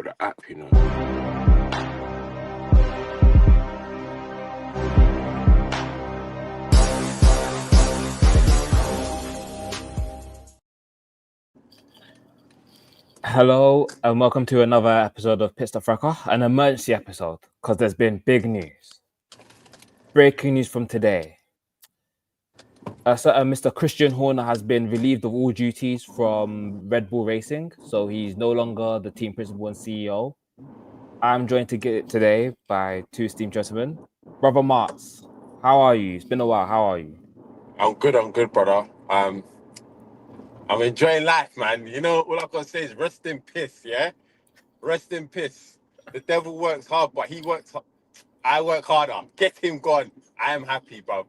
got the app, you know. Hello and welcome to another episode of Pitstop Fracas, an emergency episode because there's been big news. Breaking news from today. A certain Mr. Christian Horner has been relieved of all duties from Red Bull Racing, so he's no longer the team principal and CEO. I'm joined today by two esteemed gentlemen. Brother Martz, how are you? It's been a while. How are you? I'm good, brother. I'm enjoying life, man. You know, all I gotta say is rest in peace, yeah? Rest in peace. The devil works hard, but he works hard. I work harder. Get him gone. I am happy, bro.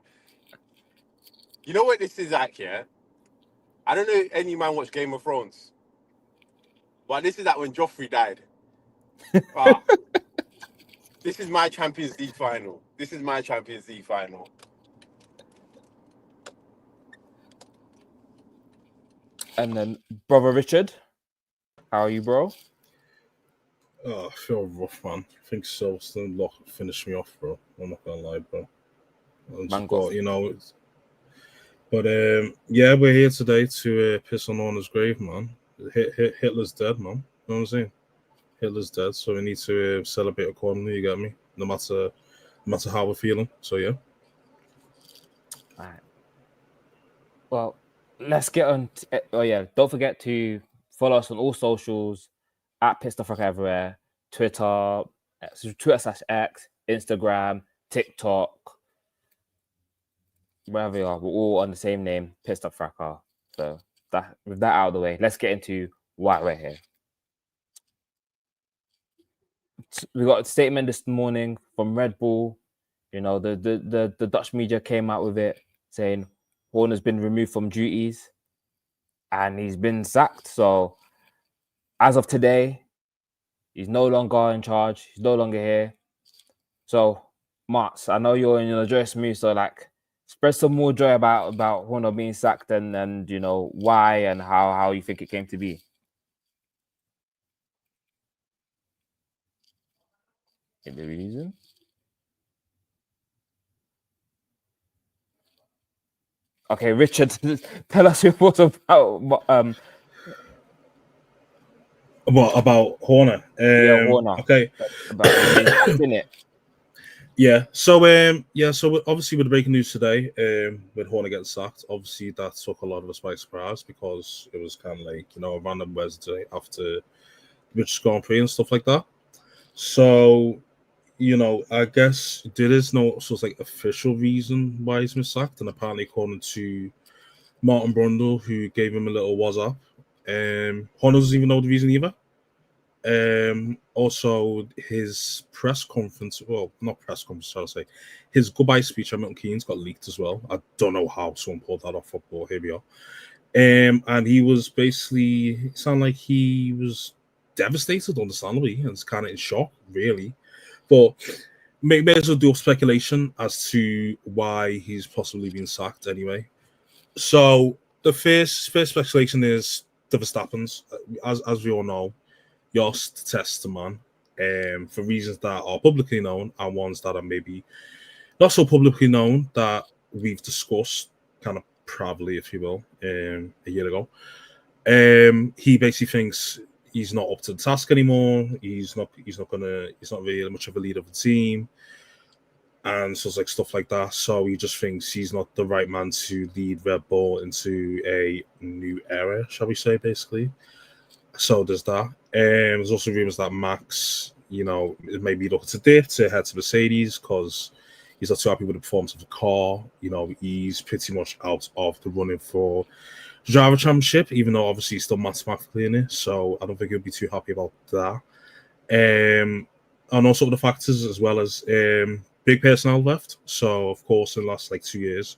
You know what this is like, yeah? I don't know if any man watched Game of Thrones, but this is like when Joffrey died. This is my Champions League final. And then Brother Richard, how are you, bro? Oh, I feel rough, man. I think Silverstone finished me off, bro. I'm not gonna lie, bro. Yeah, we're here today to piss on Horner's grave, man. Hitler's dead, man. You know what I'm saying? Hitler's dead, so we need to celebrate accordingly. You get me? No matter how we're feeling. So yeah. All right. Well, let's get on. Don't forget to follow us on all socials at Pitstop Fracas everywhere: Twitter, Twitter/X, Instagram, TikTok, wherever you are. We're all on the same name, Pitstop Fracas. So with that out of the way, let's get into why we're here. We got a statement this morning from Red Bull. You know, the Dutch media came out with it saying Horner's been removed from duties and he's been sacked. So as of today, he's no longer in charge. He's no longer here. So Martz, I know you're in a joyous mood, so like spread some more joy about Horner being sacked and you know why and how you think it came to be. Any reason? Okay, Richard, tell us your thoughts about What about Horner? Horner. Okay. About it. Yeah. So obviously with the breaking news today, with Horner getting sacked, obviously that took a lot of us by surprise because it was kind of like, you know, a random Wednesday after British Grand Prix and stuff like that. So, you know, I guess there is no sort of like official reason why he's been sacked, and apparently according to Martin Brundle, who gave him a little WhatsApp, Horner doesn't even know the reason either. Also, his press conference, well, not press conference, shall I say, his goodbye speech at Milton Keynes got leaked as well. I don't know how someone pulled that off, but here we are. And he was basically, it sounded like he was devastated, understandably, and it's kind of in shock, really. But may as well do a speculation as to why he's possibly been sacked anyway. So the first speculation is the Verstappens. As we all know, Yost tests the man for reasons that are publicly known and ones that are maybe not so publicly known that we've discussed kind of privately, if you will, a year ago. He basically thinks he's not up to the task anymore. He's not really much of a leader of the team, and so it's like stuff like that. So he just thinks he's not the right man to lead Red Bull into a new era, shall we say, basically. So there's that. There's also rumors that Max, you know, maybe looking to dip to head to Mercedes because he's not too happy with the performance of the car. You know, he's pretty much out of the running for driver championship, even though obviously he's still mathematically in it. So I don't think he'll be too happy about that. And also the factors as well as big personnel left. So of course, in the last like 2 years,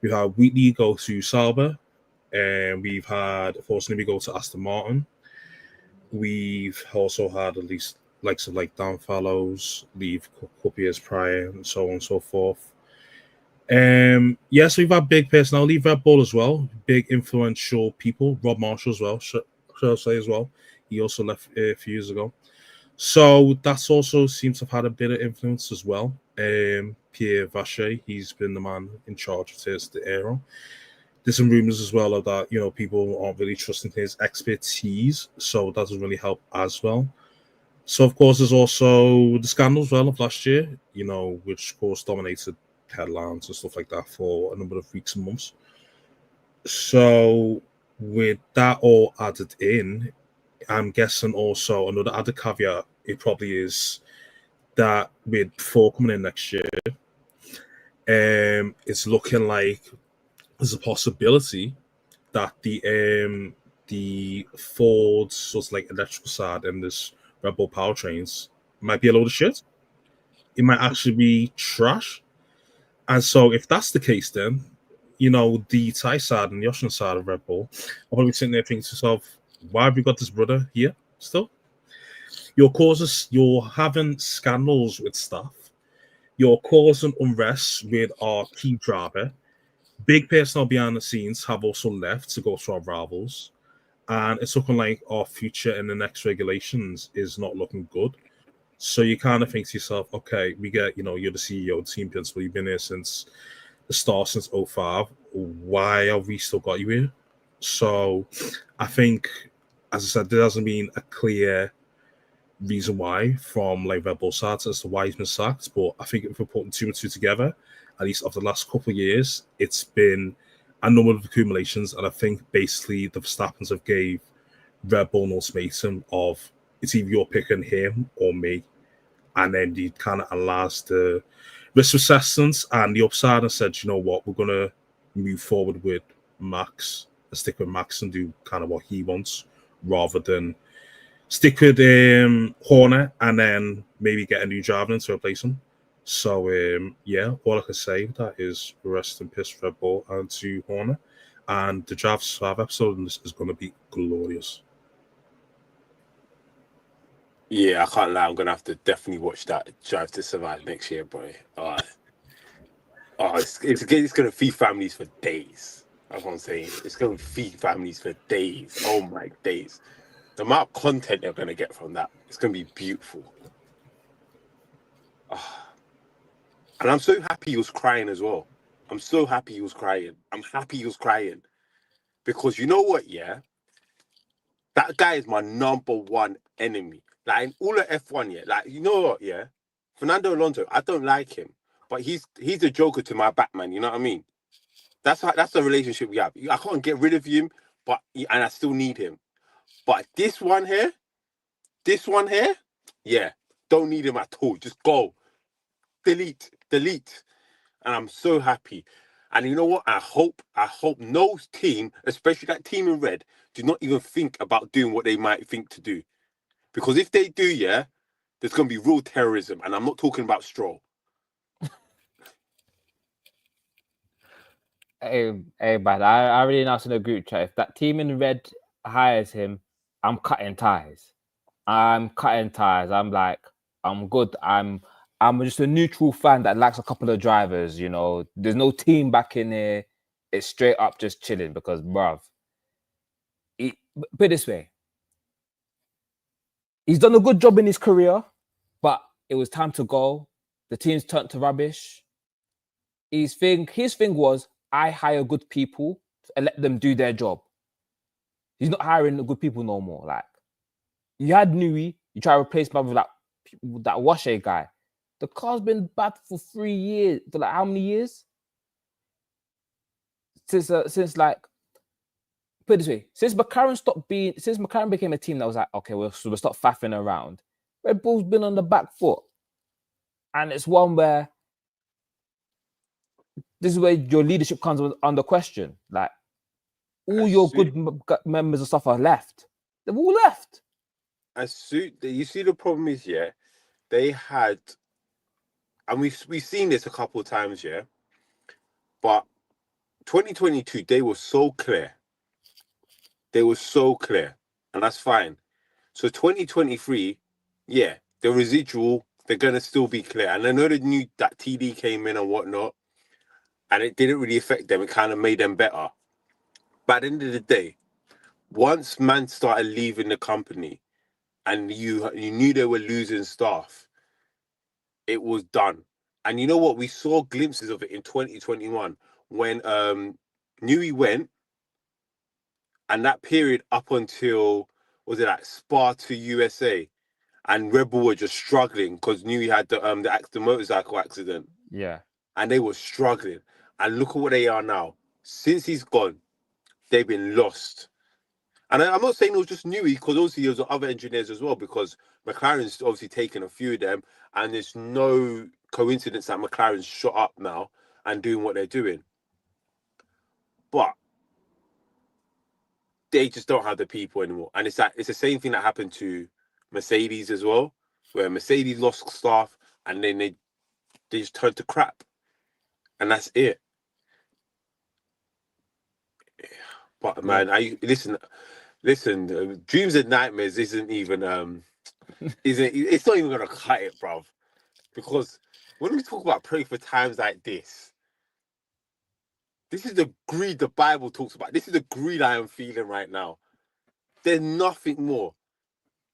we've had Wheatley go to Sauber, and we've had unfortunately we go to Aston Martin. We've also had at least likes of like Dan Fallows leave a couple years prior, and so on and so forth. So we've had big personnel leave Red Bull as well, big influential people. Rob Marshall as well, shall I say as well. He also left a few years ago. So that's also seems to have had a bit of influence as well. Pierre Vacher, he's been the man in charge of Tears the Aero. There's some rumors as well of that, people aren't really trusting his expertise, so that doesn't really help as well. So, of course, there's also the scandals well of last year, which, of course, dominated headlines and stuff like that for a number of weeks and months. So, with that all added in, I'm guessing also another added caveat, it probably is that with Ford coming in next year, it's looking like there's a possibility that the Ford's sort of like electrical side and this Red Bull powertrains might be a load of shit. It might actually be trash. And so if that's the case, then the Thai side and the Austrian side of Red Bull are probably sitting there thinking to yourself, why have we got this brother here still? You're having scandals with stuff. You're causing unrest with our key driver. Big personnel behind the scenes have also left to go to our rivals. And it's looking like our future in the next regulations is not looking good. So you kind of think to yourself, okay, we get, you're the CEO, the team principal, you've been here since the start, since 05. Why have we still got you here? So I think, as I said, there hasn't been a clear reason why from like Red Bull sides as to why he's been sacked. But I think if we're putting two and two together, at least of the last couple of years, it's been a number of accumulations. And I think basically the Verstappens have gave Red Bull an ultimatum of it's either you're picking him or me. And then he kind of allows the risk assessments and the upside and said, you know what, we're going to move forward with Max and stick with Max and do kind of what he wants rather than stick with Horner and then maybe get a new driver in to replace him. So, all I can say with that is rest in peace, Red Bull, and to Horner. And the Drive to Survive episode in this is going to be glorious. Yeah, I can't lie. I'm gonna have to definitely watch that Drive to Survive next year, bro. It's gonna feed families for days. That's what I'm saying. It's gonna feed families for days. Oh my days. The amount of content they're gonna get from that, it's gonna be beautiful. And I'm so happy he was crying as well. I'm so happy he was crying. I'm happy he was crying. Because you know what, yeah? That guy is my number one enemy. Like in all of F1, yeah. Like, you know what, yeah? Fernando Alonso, I don't like him. But he's the Joker to my Batman, you know what I mean? That's the relationship we have. I can't get rid of him, and I still need him. But this one here, yeah, don't need him at all. Just go. Delete. And I'm so happy. And you know what? I hope no team, especially that team in red, do not even think about doing what they might think to do. Because if they do, yeah, there's going to be real terrorism. And I'm not talking about Stroll. Hey, but I already announced in the group chat, if that team in red hires him, I'm cutting ties. I'm like, I'm good. I'm just a neutral fan that likes a couple of drivers, There's no team back in here. It's straight up just chilling because, bruv, put it this way. He's done a good job in his career, but it was time to go. The team's turned to rubbish. His thing was, I hire good people and let them do their job. He's not hiring good people no more. Like, you had Nui, you try to replace him with that Washer guy. The car's been bad for 3 years. For like how many years? Since like, put it this way, since McLaren became a team that was like, okay, we'll stop faffing around. Red Bull's been on the back foot. And it's one where this is where your leadership comes under question. Like, all your good members and stuff are left. They've all left. You see, the problem is, yeah, they had, and we've seen this a couple of times, yeah, but 2022, they were so clear. And that's fine. So 2023, yeah, the residual, they're going to still be clear. And I know they knew that TD came in and whatnot, and it didn't really affect them. It kind of made them better. But at the end of the day, once man started leaving the company, and you knew they were losing staff, it was done. And you know what? We saw glimpses of it in 2021 when Newey went, and that period up until, was it like Spa to USA, and Red Bull were just struggling because Newey had the motorcycle accident. Yeah. And they were struggling. And look at what they are now. Since he's gone, they've been lost. And I'm not saying it was just Newey, because obviously there was other engineers as well, because McLaren's obviously taken a few of them, and there's no coincidence that McLaren's shot up now and doing what they're doing. But they just don't have the people anymore. And it's the same thing that happened to Mercedes as well, where Mercedes lost staff and then they just turned to crap. And that's it. But man, listen, dreams and nightmares isn't even it's not even gonna cut it, bruv. Because when we talk about praying for times like this is the greed the Bible talks about. This is the greed I am feeling right now. There's nothing more.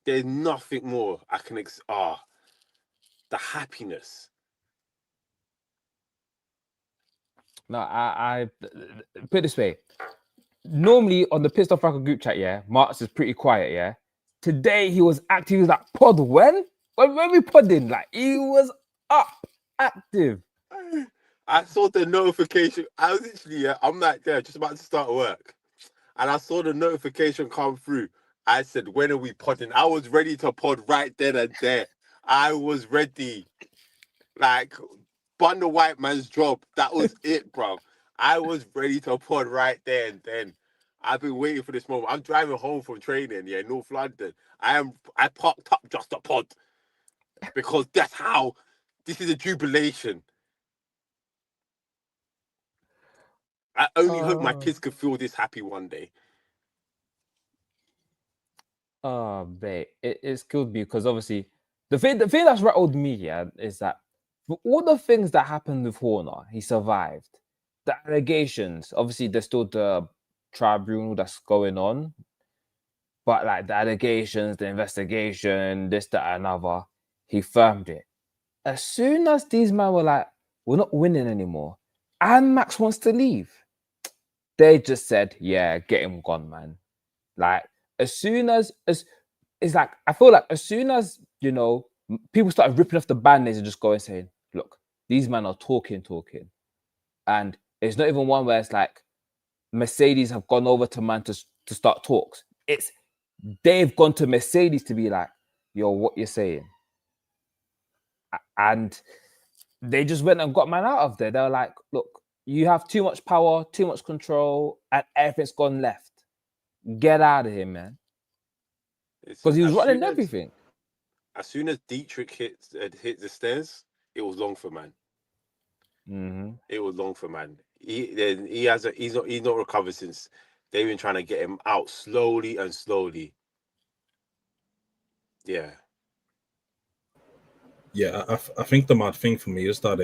There's nothing more I can the happiness. No, I put it this way. Normally on the Pitstop Fracas group chat, yeah, Martz is pretty quiet, yeah. Today he was active. He was like, pod when we podding? Like, he was up, active. I saw the notification. I was literally, I'm like, just about to start work. And I saw the notification come through. I said, when are we podding? I was ready to pod right then and there. I was ready. Like, bun the white man's job. That was it, bro. I was ready to pod right there and then. I've been waiting for this moment. I'm driving home from training, North London. I parked up just a pod. Because that's how, this is a jubilation. I only hope my kids could feel this happy one day. Oh, babe, it's killed me because obviously the thing that's rattled me, yeah, is that for all the things that happened with Horner, he survived. The allegations, obviously, there's still the tribunal that's going on, but like the allegations, the investigation, this, that, another, he firmed it. As soon as these men were like, we're not winning anymore, and Max wants to leave, they just said, yeah, get him gone, man. Like, as soon as it's like, I feel like as soon as, people started ripping off the band-aids and just going saying, look, these men are talking. And it's not even one where it's like Mercedes have gone over to man to start talks. It's they've gone to Mercedes to be like, yo, what you're saying? And they just went and got man out of there. They were like, look, you have too much power, too much control, and everything's gone left. Get out of here, man. Because he was running everything. As soon as Dietrich hit the stairs, it was long for man. Mm-hmm. It was long for man. He's not recovered since. They've been trying to get him out slowly and slowly. Yeah. Yeah, I think the mad thing for me is that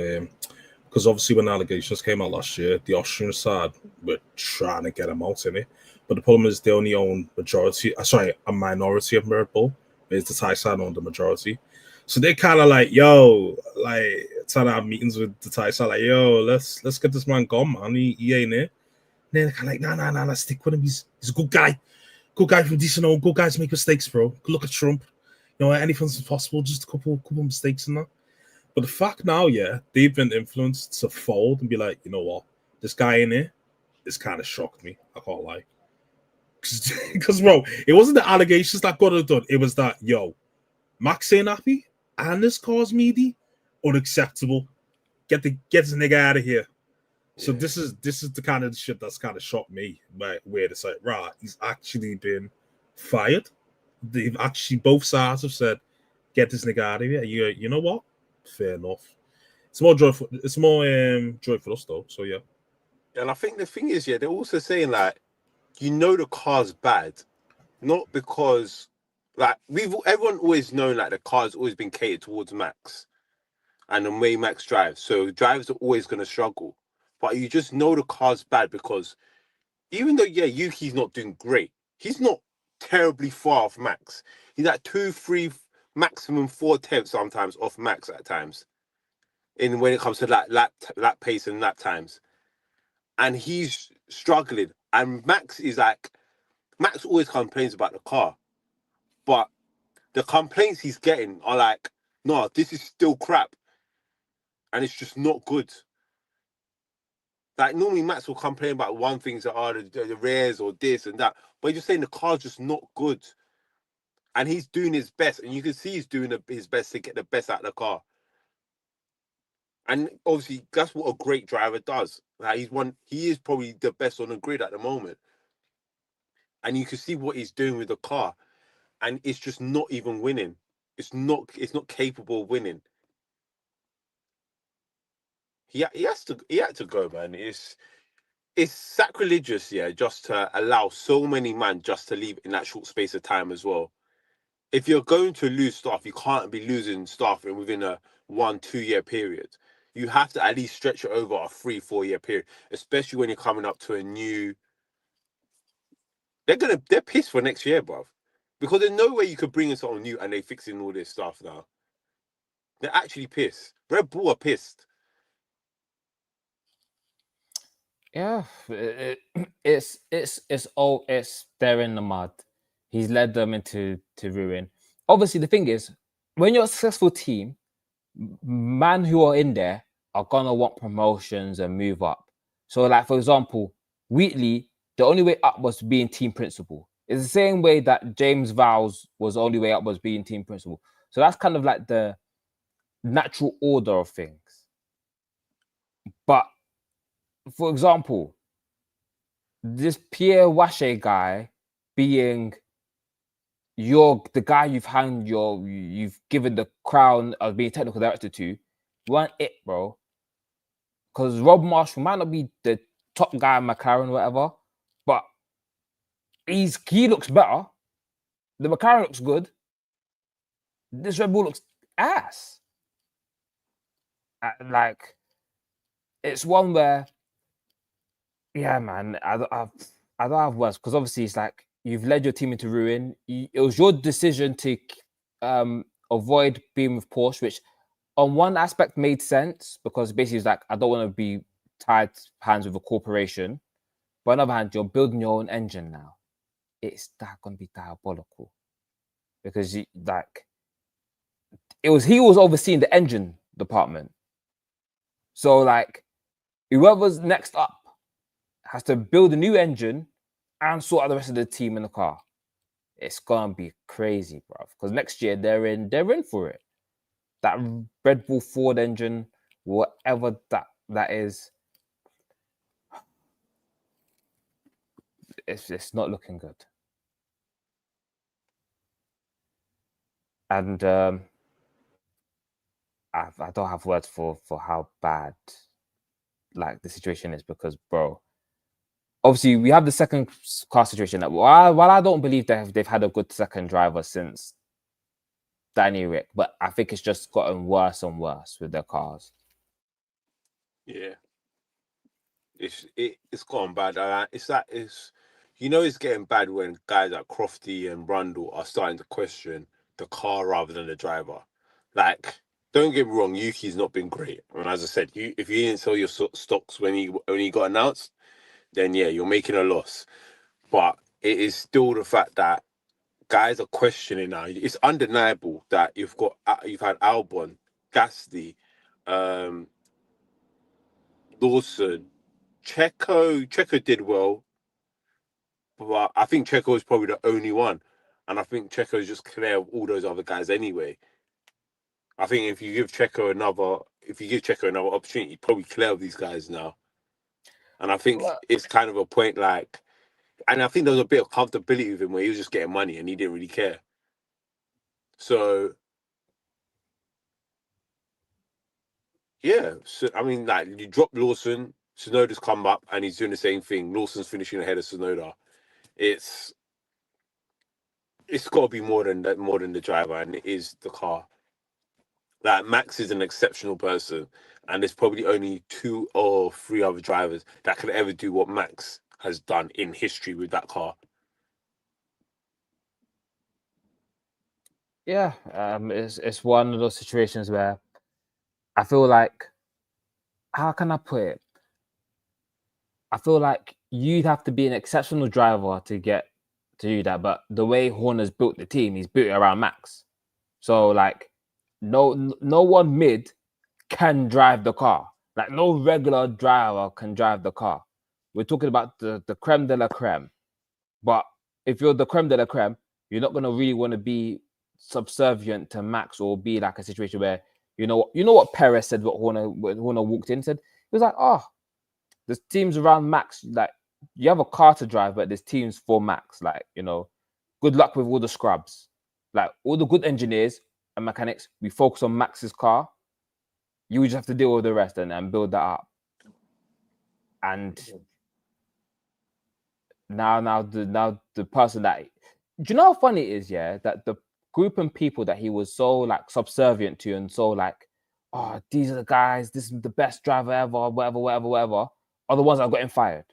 because obviously when allegations came out last year, the Austrian side were trying to get him out in it. But the problem is they only own a minority of Red Bull. Whereas the Thai side owned the majority. So they kind of like, yo, like trying to have meetings with the Thai side, like, yo, let's get this man gone, man. He ain't it. And they're kind of like, nah, let's stick with him. He's a good guy. Good guy from decent old. Good guys make mistakes, bro. Look at Trump. Anything's possible. Just a couple mistakes in that. But the fact now, yeah, they've been influenced to fold and be like, you know what, this guy in here, this kind of shocked me. I can't lie. Because, bro, it wasn't the allegations that got it done. It was that, yo, Max ain't happy and this car's meaty, unacceptable. Get this nigga out of here. So this is the kind of shit that's kind of shocked me. Where it's like, right, he's actually been fired. They've actually, both sides have said, get this nigga out of here. You know what? Fair enough. It's more joyful. It's more joy for us though. So yeah. And I think the thing is, they're also saying like, the car's bad, not because like everyone always known like the car's always been catered towards Max and the way Max drives. So drivers are always going to struggle, but you just know the car's bad because even though Yuki's not doing great, he's not terribly far off Max. He's at 2, 3, maximum 4 tenths sometimes off Max at times. When it comes to lap pace and lap times, and he's struggling. And Max always complains about the car, but the complaints he's getting are like, no, this is still crap, and it's just not good. Like normally Max will complain about one thing that are the rears or this and that, but he's just saying the car's just not good, and he's doing his best, and you can see he's doing his best to get the best out of the car. And obviously that's what a great driver does. Like he is probably the best on the grid at the moment, and you can see what he's doing with the car, and it's just not even winning. It's not capable of winning. He had to go, man. It's sacrilegious, yeah, just to allow so many men just to leave in that short space of time as well. If you're going to lose staff, you can't be losing staff within a 1-2 year period. You have to at least stretch it over a 3-4 year period, especially when you're coming up to a new. They're pissed for next year, bruv, because there's no way you could bring in someone new and they fixing all this stuff now. They're actually pissed. Red Bull are pissed. Yeah, it's they're in the mud. He's led them into ruin. Obviously, the thing is, when you're a successful team, man who are in there are gonna want promotions and move up. So, like for example, Wheatley, the only way up was being team principal. It's the same way that James Vowles was the only way up was being team principal. So that's kind of like the natural order of things. But for example, this Pierre Wache guy being the guy you've given the crown of being technical director to, weren't it, bro. Because Rob Marshall might not be the top guy in McLaren, whatever, but he looks better. The McLaren looks good. This Red Bull looks ass. Like, it's one where, yeah, man, I don't have words, because obviously it's like you've led your team into ruin. It was your decision to avoid being with Porsche, which on one aspect made sense, because basically it's like, I don't want to be tied hands with a corporation. But on the other hand, you're building your own engine now. It's going to be diabolical, because he was overseeing the engine department. So like, whoever's next up has to build a new engine and sort out the rest of the team in the car. It's gonna be crazy, bro. Because next year they're in for it. That Red Bull Ford engine, whatever that is, it's not looking good. And I don't have words for how bad like the situation is, because, bro, obviously we have the second car situation that while I don't believe they've had a good second driver since Danny Rick, but I think it's just gotten worse and worse with their cars. Yeah, it's gotten bad. It's getting bad when guys like Crofty and Rundle are starting to question the car rather than the driver. Like, don't get me wrong, Yuki's not been great, and as I said, if you didn't sell your stocks when he got announced, then yeah, you're making a loss. But it is still the fact that guys are questioning now. It's undeniable that you've had Albon, Gasly, Lawson, Checo did well, but I think Checo is probably the only one, and I think Checo is just clear of all those other guys anyway. I think if you give Checo another opportunity, he'd probably clear of these guys now. And I think it's kind of a point like, and I think there was a bit of comfortability with him where he was just getting money and he didn't really care. So yeah, so I mean, like, you drop Lawson, Tsunoda's come up and he's doing the same thing. Lawson's finishing ahead of Tsunoda. It's got to be more than the driver, and it is the car. Like, Max is an exceptional person, and there's probably only 2 or 3 other drivers that could ever do what Max has done in history with that car. Yeah, it's one of those situations where I feel like, how can I put it? I feel like you'd have to be an exceptional driver to get to do that. But the way Horner's built the team, he's built it around Max. So like, no one mid can drive the car. Like no regular driver can drive the car. We're talking about the creme de la creme. But if you're the creme de la creme, you're not gonna really want to be subservient to Max or be like a situation where you know what Perez said, what Horner walked in said. He was like, oh, there's teams around Max. Like you have a car to drive, but there's teams for Max. Like, good luck with all the scrubs. Like all the good engineers and mechanics, we focus on Max's car. You just have to deal with the rest and build that up. And now the person that, do you know how funny it is? Yeah, that the group and people that he was so like subservient to and so like, oh, these are the guys. This is the best driver ever. Whatever. Are the ones that got him fired.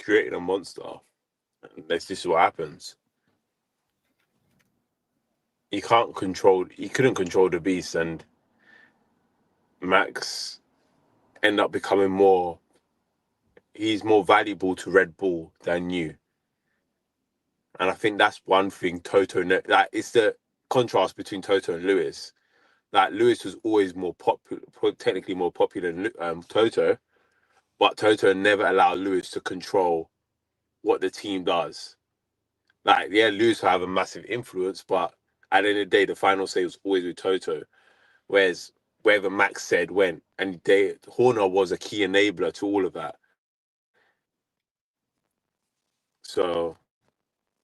Creating a monster. This is what happens. He couldn't control the beast, and Max end up becoming he's more valuable to Red Bull than you. And I think that's one thing Toto, like it's the contrast between Toto and Lewis. Like Lewis was always technically more popular than Toto, but Toto never allowed Lewis to control what the team does. Like, yeah, Lewis will have a massive influence, but at the end of the day, the final say was always with Toto. Whereas wherever Max said went, and Horner was a key enabler to all of that. So,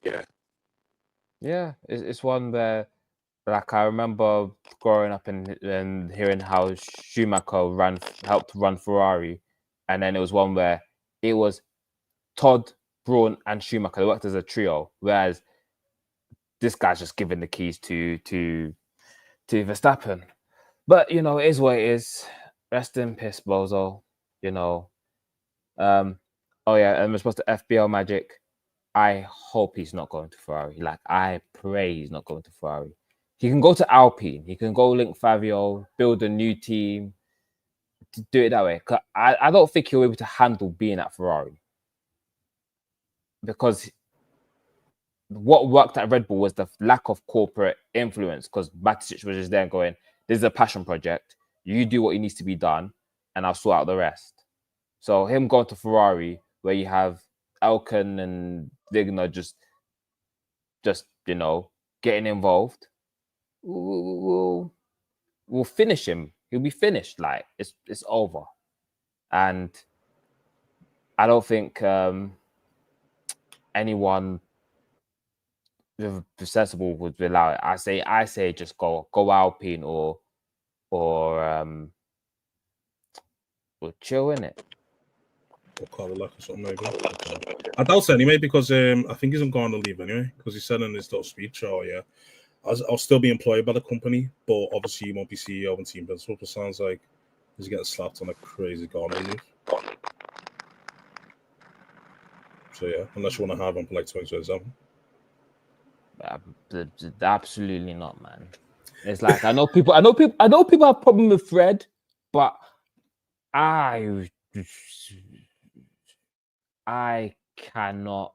yeah. Yeah, it's one where, like, I remember growing up and hearing how Schumacher helped run Ferrari, and then it was one where it was Todd, Braun, and Schumacher. They worked as a trio, whereas this guy's just giving the keys to Verstappen. But it is what it is. Rest in peace, Bozo. Oh yeah, and response to FBL Magic. I hope he's not going to Ferrari. Like, I pray he's not going to Ferrari. He can go to Alpine. He can go link Fabio, build a new team, to do it that way. Cause I don't think he'll be able to handle being at Ferrari. Because what worked at Red Bull was the lack of corporate influence, because Matic was just there going, this is a passion project. You do what needs to be done, and I'll sort out the rest. So him going to Ferrari, where you have Elkan and Vigna just getting involved, we'll finish him. He'll be finished. Like it's over. And I don't think anyone sensible would allow it. I say just go Alpine or chill in it. Or Cadillac or something maybe. I doubt it anyway, because I think he's going to leave anyway, because he said in his little speech, oh yeah, I'll still be employed by the company, but obviously he won't be CEO and team principal. It sounds like he's getting slapped on a crazy garden leave. So yeah, unless you want to have him for like 2027. Absolutely not, man. It's like I know people have problem with Fred, but I cannot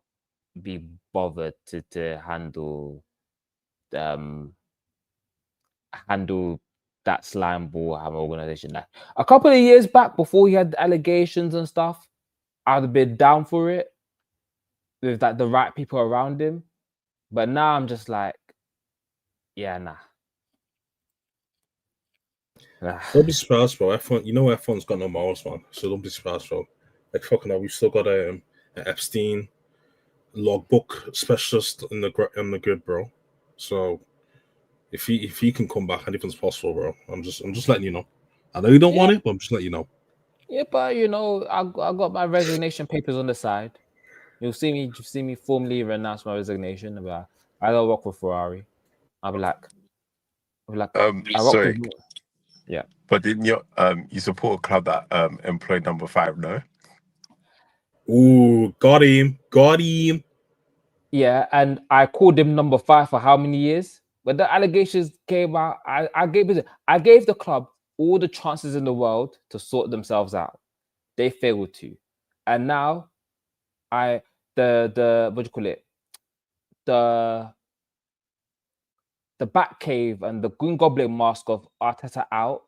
be bothered to handle that slime ball hammer organization. Like a couple of years back, before he had allegations and stuff, I'd have been down for it with like the right people around him. But now I'm just like, yeah, nah. Don't be surprised, bro. F1's got no morals, man. So don't be surprised, bro. Like fucking hell, we've still got an Epstein logbook specialist in the grid, bro. So if he can come back, anything's possible, bro. I'm just letting you know. I know you don't want it, but I'm just letting you know. Yeah, but I got my resignation papers on the side. You'll see me formally renounce my resignation. About I don't work for Ferrari. I'll be like, sorry. Yeah. But didn't you support a club that employed number 5, no? Ooh, got him. Yeah, and I called him number 5 for how many years? When the allegations came out, I gave the club all the chances in the world to sort themselves out. They failed to, and now the what do you call it? The Bat Cave and the Green Goblin mask of Arteta out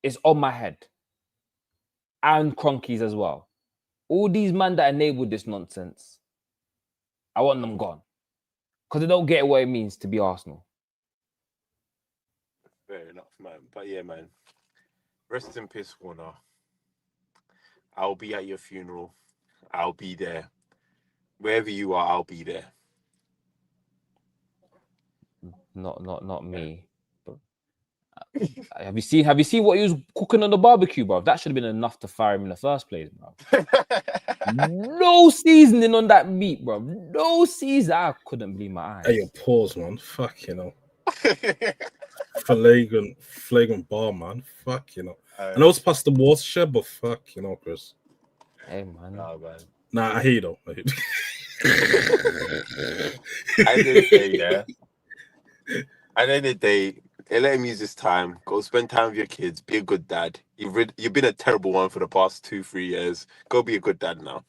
is on my head, and Cronky's as well. All these men that enabled this nonsense, I want them gone because they don't get what it means to be Arsenal. Fair enough, man. But yeah, man. Rest in peace, Warner. I'll be at your funeral. I'll be there. Wherever you are, I'll be there. Not me. But have you seen what he was cooking on the barbecue, bro? That should have been enough to fire him in the first place, bro. No seasoning on that meat, bro. No season. I couldn't believe my eyes. Hey, your pause, man. Fuck, you know. Flagrant bar, man. Fuck, you know. I know it's past the watershed, but fuck, you know, Chris. Hey, man. Nah, man. Nah, I hate you, though. I hate you. At the end of the day, yeah. At the end of the day, they let him use his time. Go spend time with your kids. Be a good dad. You've been a terrible one for the past 2-3 years. Go be a good dad now.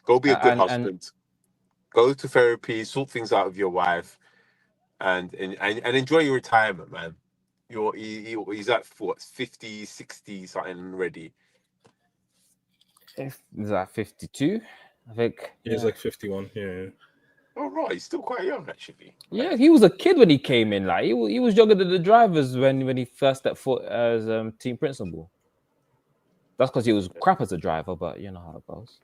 Go be a good husband. Go to therapy. Sort things out with your wife, and enjoy your retirement, man. He's at what, 50, 60 something already. Is that 52? I think. He's like 51. Yeah. Oh right, he's still quite young actually. Yeah, he was a kid when he came in. Like he was younger than the drivers when he first stepped foot as team principal. That's because he was crap as a driver, but you know how it goes.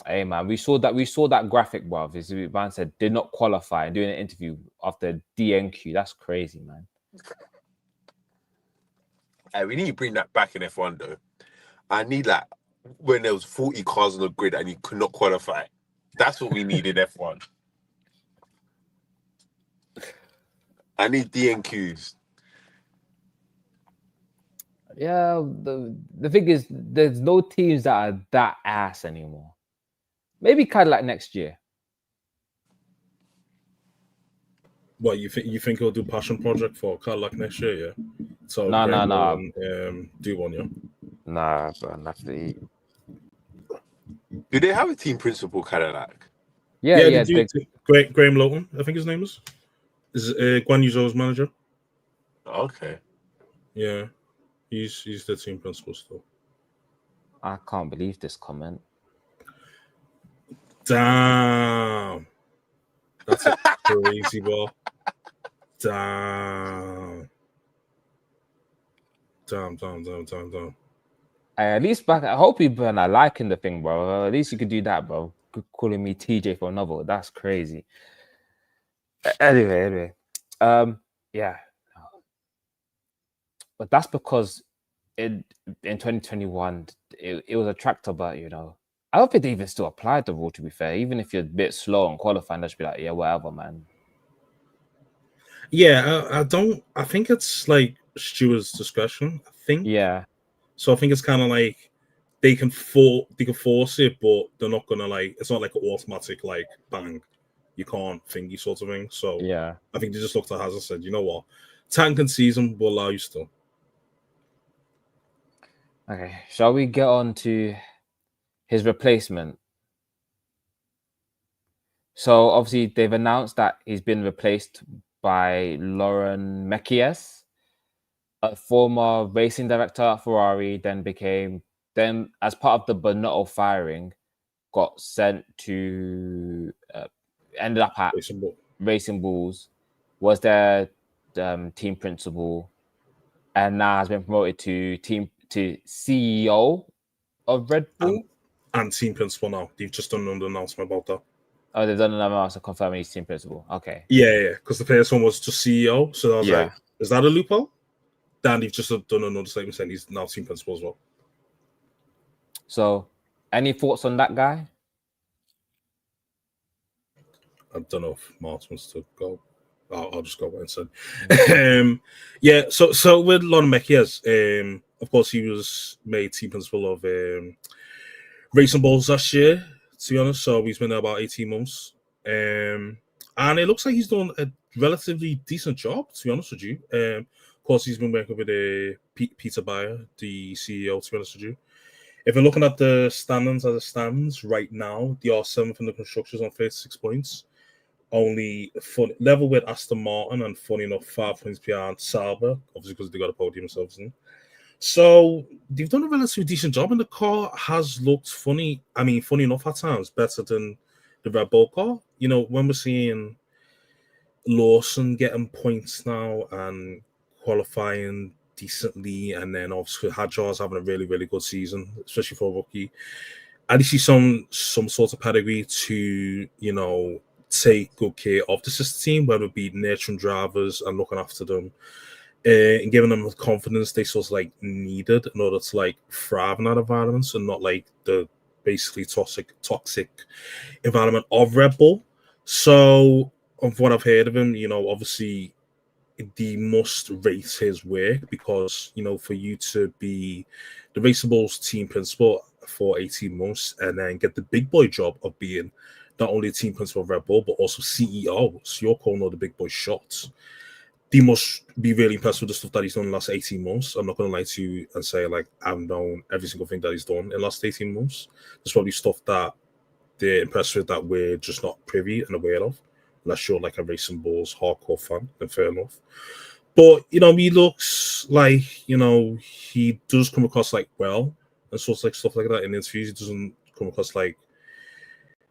Hey man, we saw that graphic, bruv. This man said did not qualify and doing an interview after DNQ. That's crazy, man. Hey, we need to bring that back in F1 though. I need like when there was 40 cars on the grid and you could not qualify. That's what we need in F1. I need DNQs. Yeah, the thing is, there's no teams that are that ass anymore. Maybe Cadillac next year. What you think he'll do passion project for Cadillac next year? Yeah. So Nah. Do one, yeah. Nah, bro, that's the. Do they have a team principal Cadillac? Yeah. Graham Lowton, I think his name is Guan Yu's manager. Okay. Yeah, he's the team principal still. I can't believe this comment. Damn, that's a crazy ball. Damn. At least back, I hope people are not liking the thing, bro. At least you could do that, bro. Calling me TJ for a novel. That's crazy. Anyway. Yeah. But that's because in 2021, it was a tractor, but you know, I don't think they even still applied the rule, to be fair. Even if you're a bit slow on qualifying, they should be like, yeah, whatever, man. Yeah, I think it's like Stewart's discretion, I think. Yeah. So I think it's kind of like they can force it, but they're not gonna like. It's not like an automatic like bang, you can't thingy sort of thing. So yeah, I think they just looked at Hazard and said, you know what, tank and season will allow you still. Okay, shall we get on to his replacement? So obviously they've announced that he's been replaced by Lauren Mekies, a former racing director at Ferrari, then as part of the Bonotto firing, got sent to ended up at Racing Bulls, was their team principal, and now has been promoted to CEO of Red Bull and team principal now. They've just done an announcement about that. Oh, they've done another announcement confirming he's team principal. Okay. Yeah, because the first one was just CEO, so I was like, is that a loophole? Then they've just done another statement saying he's now team principal as well. So, any thoughts on that guy? I don't know if Martz wants to go. I'll just go instead. Yeah, so with Lauren Mekies, of course, he was made team principal of Racing Bulls last year, to be honest. So he's been there about 18 months. And it looks like he's done a relatively decent job, to be honest with you. Of course, he's been working with Peter Bayer, the CEO, to be honest with you. If you're looking at the standings as it stands right now, they are 7th in the constructors on 36 points. Only level with Aston Martin, and funny enough, 5 points behind Sauber, obviously because they got a podium themselves in. So they've done a relatively decent job, and the car has looked funny. I mean, funny enough at times, better than the Red Bull car. You know, when we're seeing Lawson getting points now and qualifying decently, and then obviously Hadjar's having a really, really good season, especially for a rookie. At least he's some sort of pedigree to, you know, take good care of the system team, whether it be nurturing drivers and looking after them, and giving them the confidence they sort of like needed in order to like thrive in that environment, and not like the basically toxic environment of Red Bull. So, of what I've heard of him, you know, obviously they must rate his work, because, you know, for you to be the Racing Bulls team principal for 18 months and then get the big boy job of being not only a team principal of Red Bull, but also CEO, so you're calling all the big boy shots. They must be really impressed with the stuff that he's done in the last 18 months. I'm not going to lie to you and say, like, I've known every single thing that he's done in the last 18 months. There's probably stuff that they're impressed with that we're just not privy and aware of, unless you're like a Racing Bulls hardcore fan, then fair enough. But, you know, he looks like, you know, he does come across like well, and sort of like stuff like that in interviews. He doesn't come across like,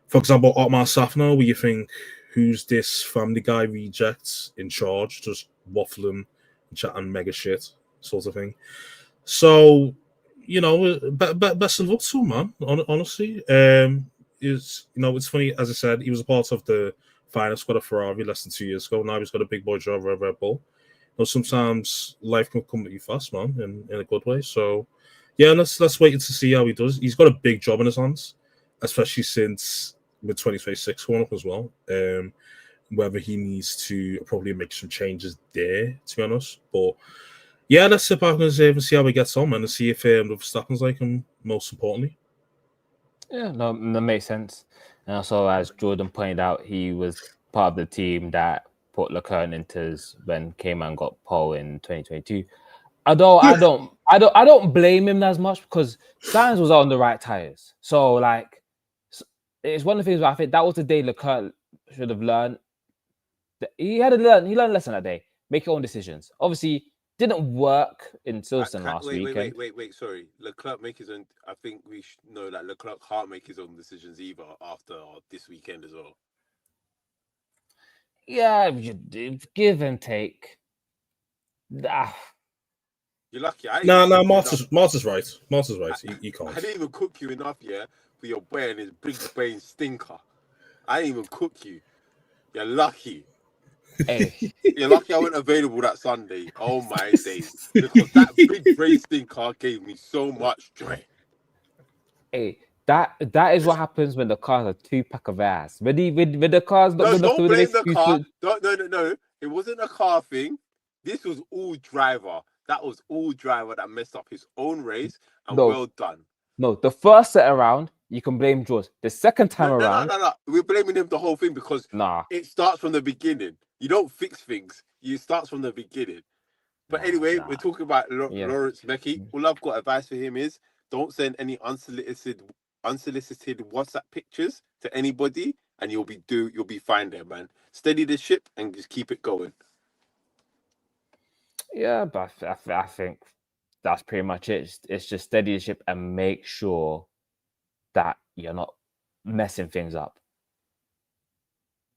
for example, Otmar Safner, where you think, who's this Family Guy reject in charge, just waffling and chatting mega shit, sort of thing. So, you know, best of luck to him, man. Honestly, is, you know, it's funny, as I said, he was a part of the final squad of Ferrari less than 2 years ago. Now he's got a big boy job at Red Bull. You know, sometimes life can come at you fast, man, in a good way. So, yeah, let's wait to see how he does. He's got a big job in his hands, especially since with 2026 coming up as well. Whether he needs to probably make some changes there, to be honest. But yeah, let's sit back and see how he gets on, man, and see if the Verstappen's like him, most importantly. Yeah, no, that makes sense. And also, as Jordan pointed out, he was part of the team that put Leclerc into when Cayman got pole in 2022. I don't blame him as much, because Sainz was on the right tires. So like, it's one of the things where I think that was the day Leclerc should have learned. He learned a lesson that day. Make your own decisions. Obviously, didn't work in Silverstone last weekend. Wait, sorry. Leclerc make his own. I think we should know that Leclerc can't make his own decisions either after this weekend as well. Yeah, give and take. You're lucky. No, Martz is right. Martz is right. You can't. I didn't even cook you enough, yeah, for your boy and his big brain stinker. I didn't even cook you. You're lucky. Hey. You're lucky I wasn't available that Sunday. Oh my days. Because that big brain stinker gave me so much joy. Hey, that is what happens when the cars are 2-pack of ass. When the car's not good enough to blame the car. No. It wasn't a car thing. This was all driver. That was all driver that messed up his own race, and well done. No, the first set around, you can blame George. The second time around... No. We're blaming him the whole thing, because it starts from the beginning. You don't fix things. It starts from the beginning. But anyway, we're talking about Lawrence Becky. All I've got advice for him is, don't send any unsolicited WhatsApp pictures to anybody, and you'll be fine there, man. Steady the ship and just keep it going. Yeah, but I think that's pretty much it. It's just steady the ship and make sure that you're not messing things up.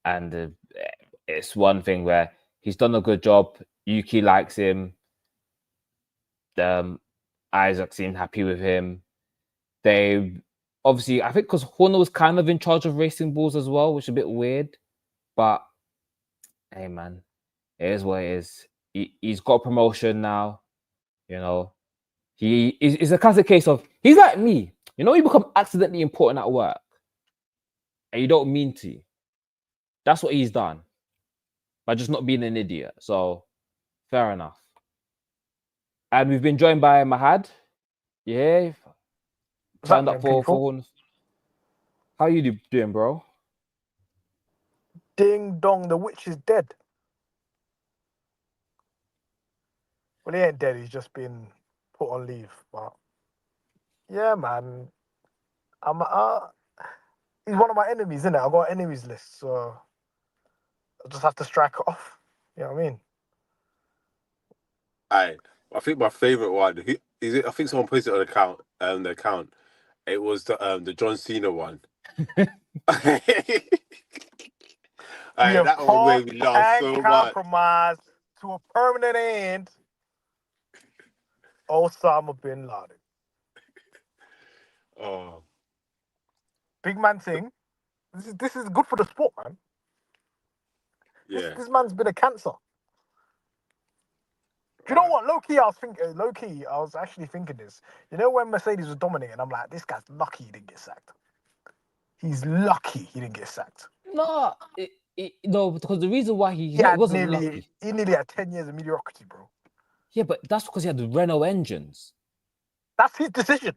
And it's one thing where he's done a good job. Yuki likes him. Isaac seemed happy with him. They obviously, I think, because Horner was kind of in charge of Racing Bulls as well, which is a bit weird. But hey, man, it is what it is. He's got a promotion now. You know, he is a classic case of, he's like me. You know, you become accidentally important at work and you don't mean to. That's what he's done by just not being an idiot. So fair enough. And we've been joined by Mahad. Yeah. Signed up for How you doing, bro? Ding dong, the witch is dead. Well, he ain't dead. He's just been put on leave. But yeah, man, I'm. He's one of my enemies, isn't it? I've got an enemies list, so I just have to strike it off. You know what I mean? I think my favorite one is it. I think someone posted it on the account. It was the John Cena one. You That one made me laugh can't so much. compromise to a permanent end. Osama bin Laden. Oh, Big man thing. This is good for the sport, man. yeah. This man's been a cancer. Do you know what? Low key, I was actually thinking this. You know when Mercedes was dominating, I'm like, this guy's lucky he didn't get sacked. He's lucky he didn't get sacked. No, no, because the reason why he He wasn't lucky. He nearly had 10 years of mediocrity, bro. Yeah, but that's because he had the Renault engines. That's his decision.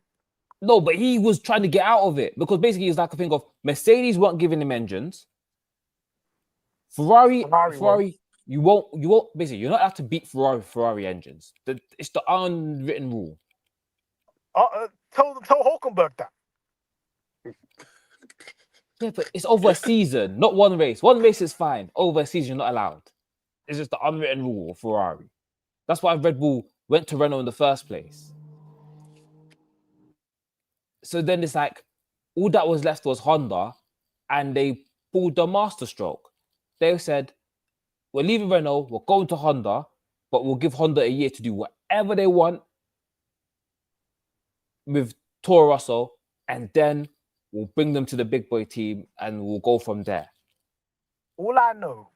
No, but he was trying to get out of it because basically it's like a thing of Mercedes weren't giving him engines. Ferrari, you won't. Basically, you're not allowed to beat Ferrari engines. It's the unwritten rule. Tell Hulkenberg that. Yeah, but it's over a season, not one race. One race is fine. Over a season, you're not allowed. It's just the unwritten rule of Ferrari. That's why Red Bull went to Renault in the first place. So then it's like all that was left was Honda, and they pulled the master stroke. They said, we're leaving Renault, we're going to Honda, but we'll give Honda a year to do whatever they want with Toro Rosso, and then we'll bring them to the big boy team and we'll go from there. All I know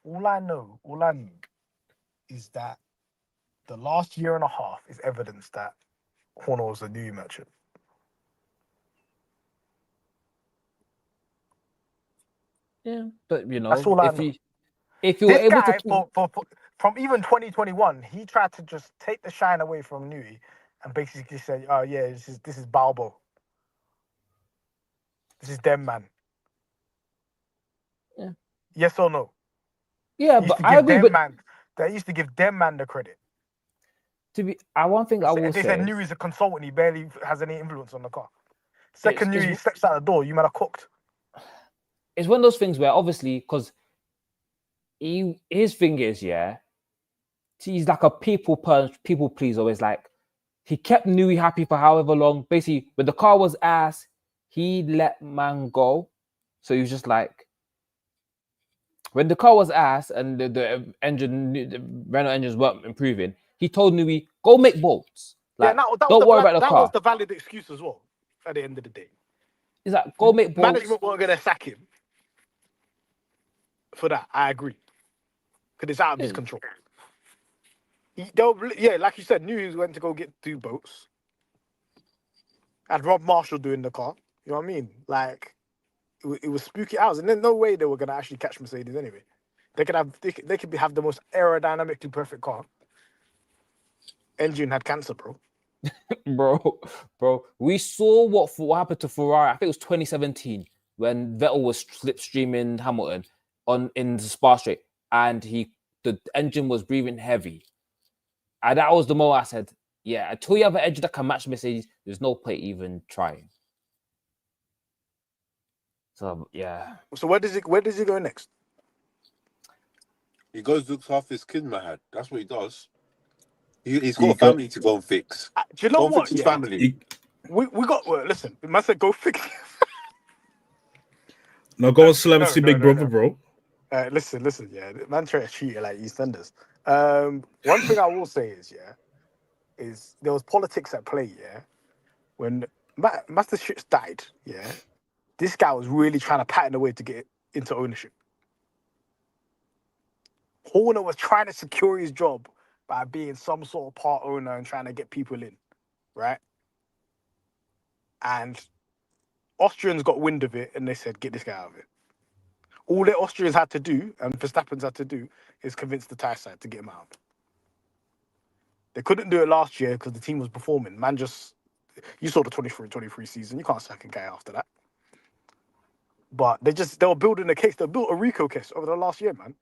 is that the last year and a half is evidence that Horner was a new merchant. Yeah, but you know, that's all I know. If you were able guy, to from even 2021, he tried to just take the shine away from Newey and basically say, "Oh yeah, this is Balbo. This is them man." Yeah. Yes or no? Yeah, but I agree. But they used to give them man the credit. One thing I will say, they said Newey's a consultant. He barely has any influence on the car. Second Newey steps out the door, you might have cooked. It's one of those things where obviously, because his thing is, yeah, he's like a people pleaser. Always like he kept Newey happy for however long. Basically, when the car was ass, he let man go. So he was just like, when the car was ass and the Renault engines weren't improving, he told Newey, go make bolts. Like, don't worry about the car. That was the valid excuse as well. At the end of the day, he's like, go make bolts. Management weren't going to sack him for that. I agree, because it's out of his control. Like you said, Newey went to go do boats. Had Rob Marshall doing the car. You know what I mean? Like, it was spooky hours, and there's no way they were going to actually catch Mercedes anyway. They could have the most aerodynamically perfect car. Engine had cancer, bro. bro. We saw what happened to Ferrari. I think it was 2017 when Vettel was slipstreaming Hamilton in the Spa straight, and the engine was breathing heavy. And that was the moment I said, yeah, until you have an engine that can match Mercedes, there's no point even trying. So yeah. So where does he go next? He goes looks after his kid, Mahad. That's what he does. He's got a family to go and fix. Do you know go and what? Fix his family. We got listen. Man said go fix. No, go on Celebrity Big Brother, bro. Listen. Yeah, man try to treat it like EastEnders. One thing I will say is there was politics at play. Yeah, when Master Shits died. Yeah, this guy was really trying to pattern a way to get into ownership. Horner was trying to secure his job by being some sort of part owner and trying to get people in, right? And Austrians got wind of it and they said, get this guy out of it. All the Austrians had to do, and Verstappen's had to do, is convince the tire side to get him out. They couldn't do it last year because the team was performing. Man, you saw the 23 season. You can't sack a guy after that. But they were building a case. They built a Rico case over the last year, man.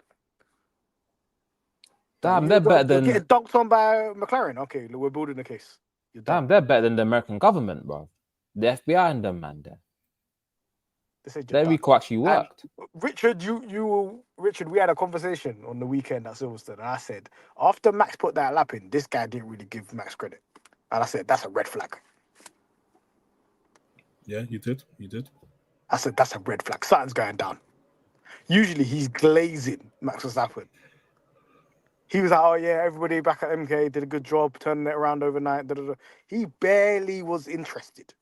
Damn, they're better You're than. getting dunked on by McLaren. Okay, we're building a case. You're done. Damn, they're better than the American government, bro. The FBI and them, man. They said you're Their done. Rico actually worked. Richard, Richard, we had a conversation on the weekend at Silverstone, and I said after Max put that lap in, this guy didn't really give Max credit, and I said that's a red flag. Yeah, you did. I said that's a red flag. Something's going down. Usually he's glazing Max Verstappen. He was like, oh yeah, everybody back at MK did a good job turning it around overnight. He barely was interested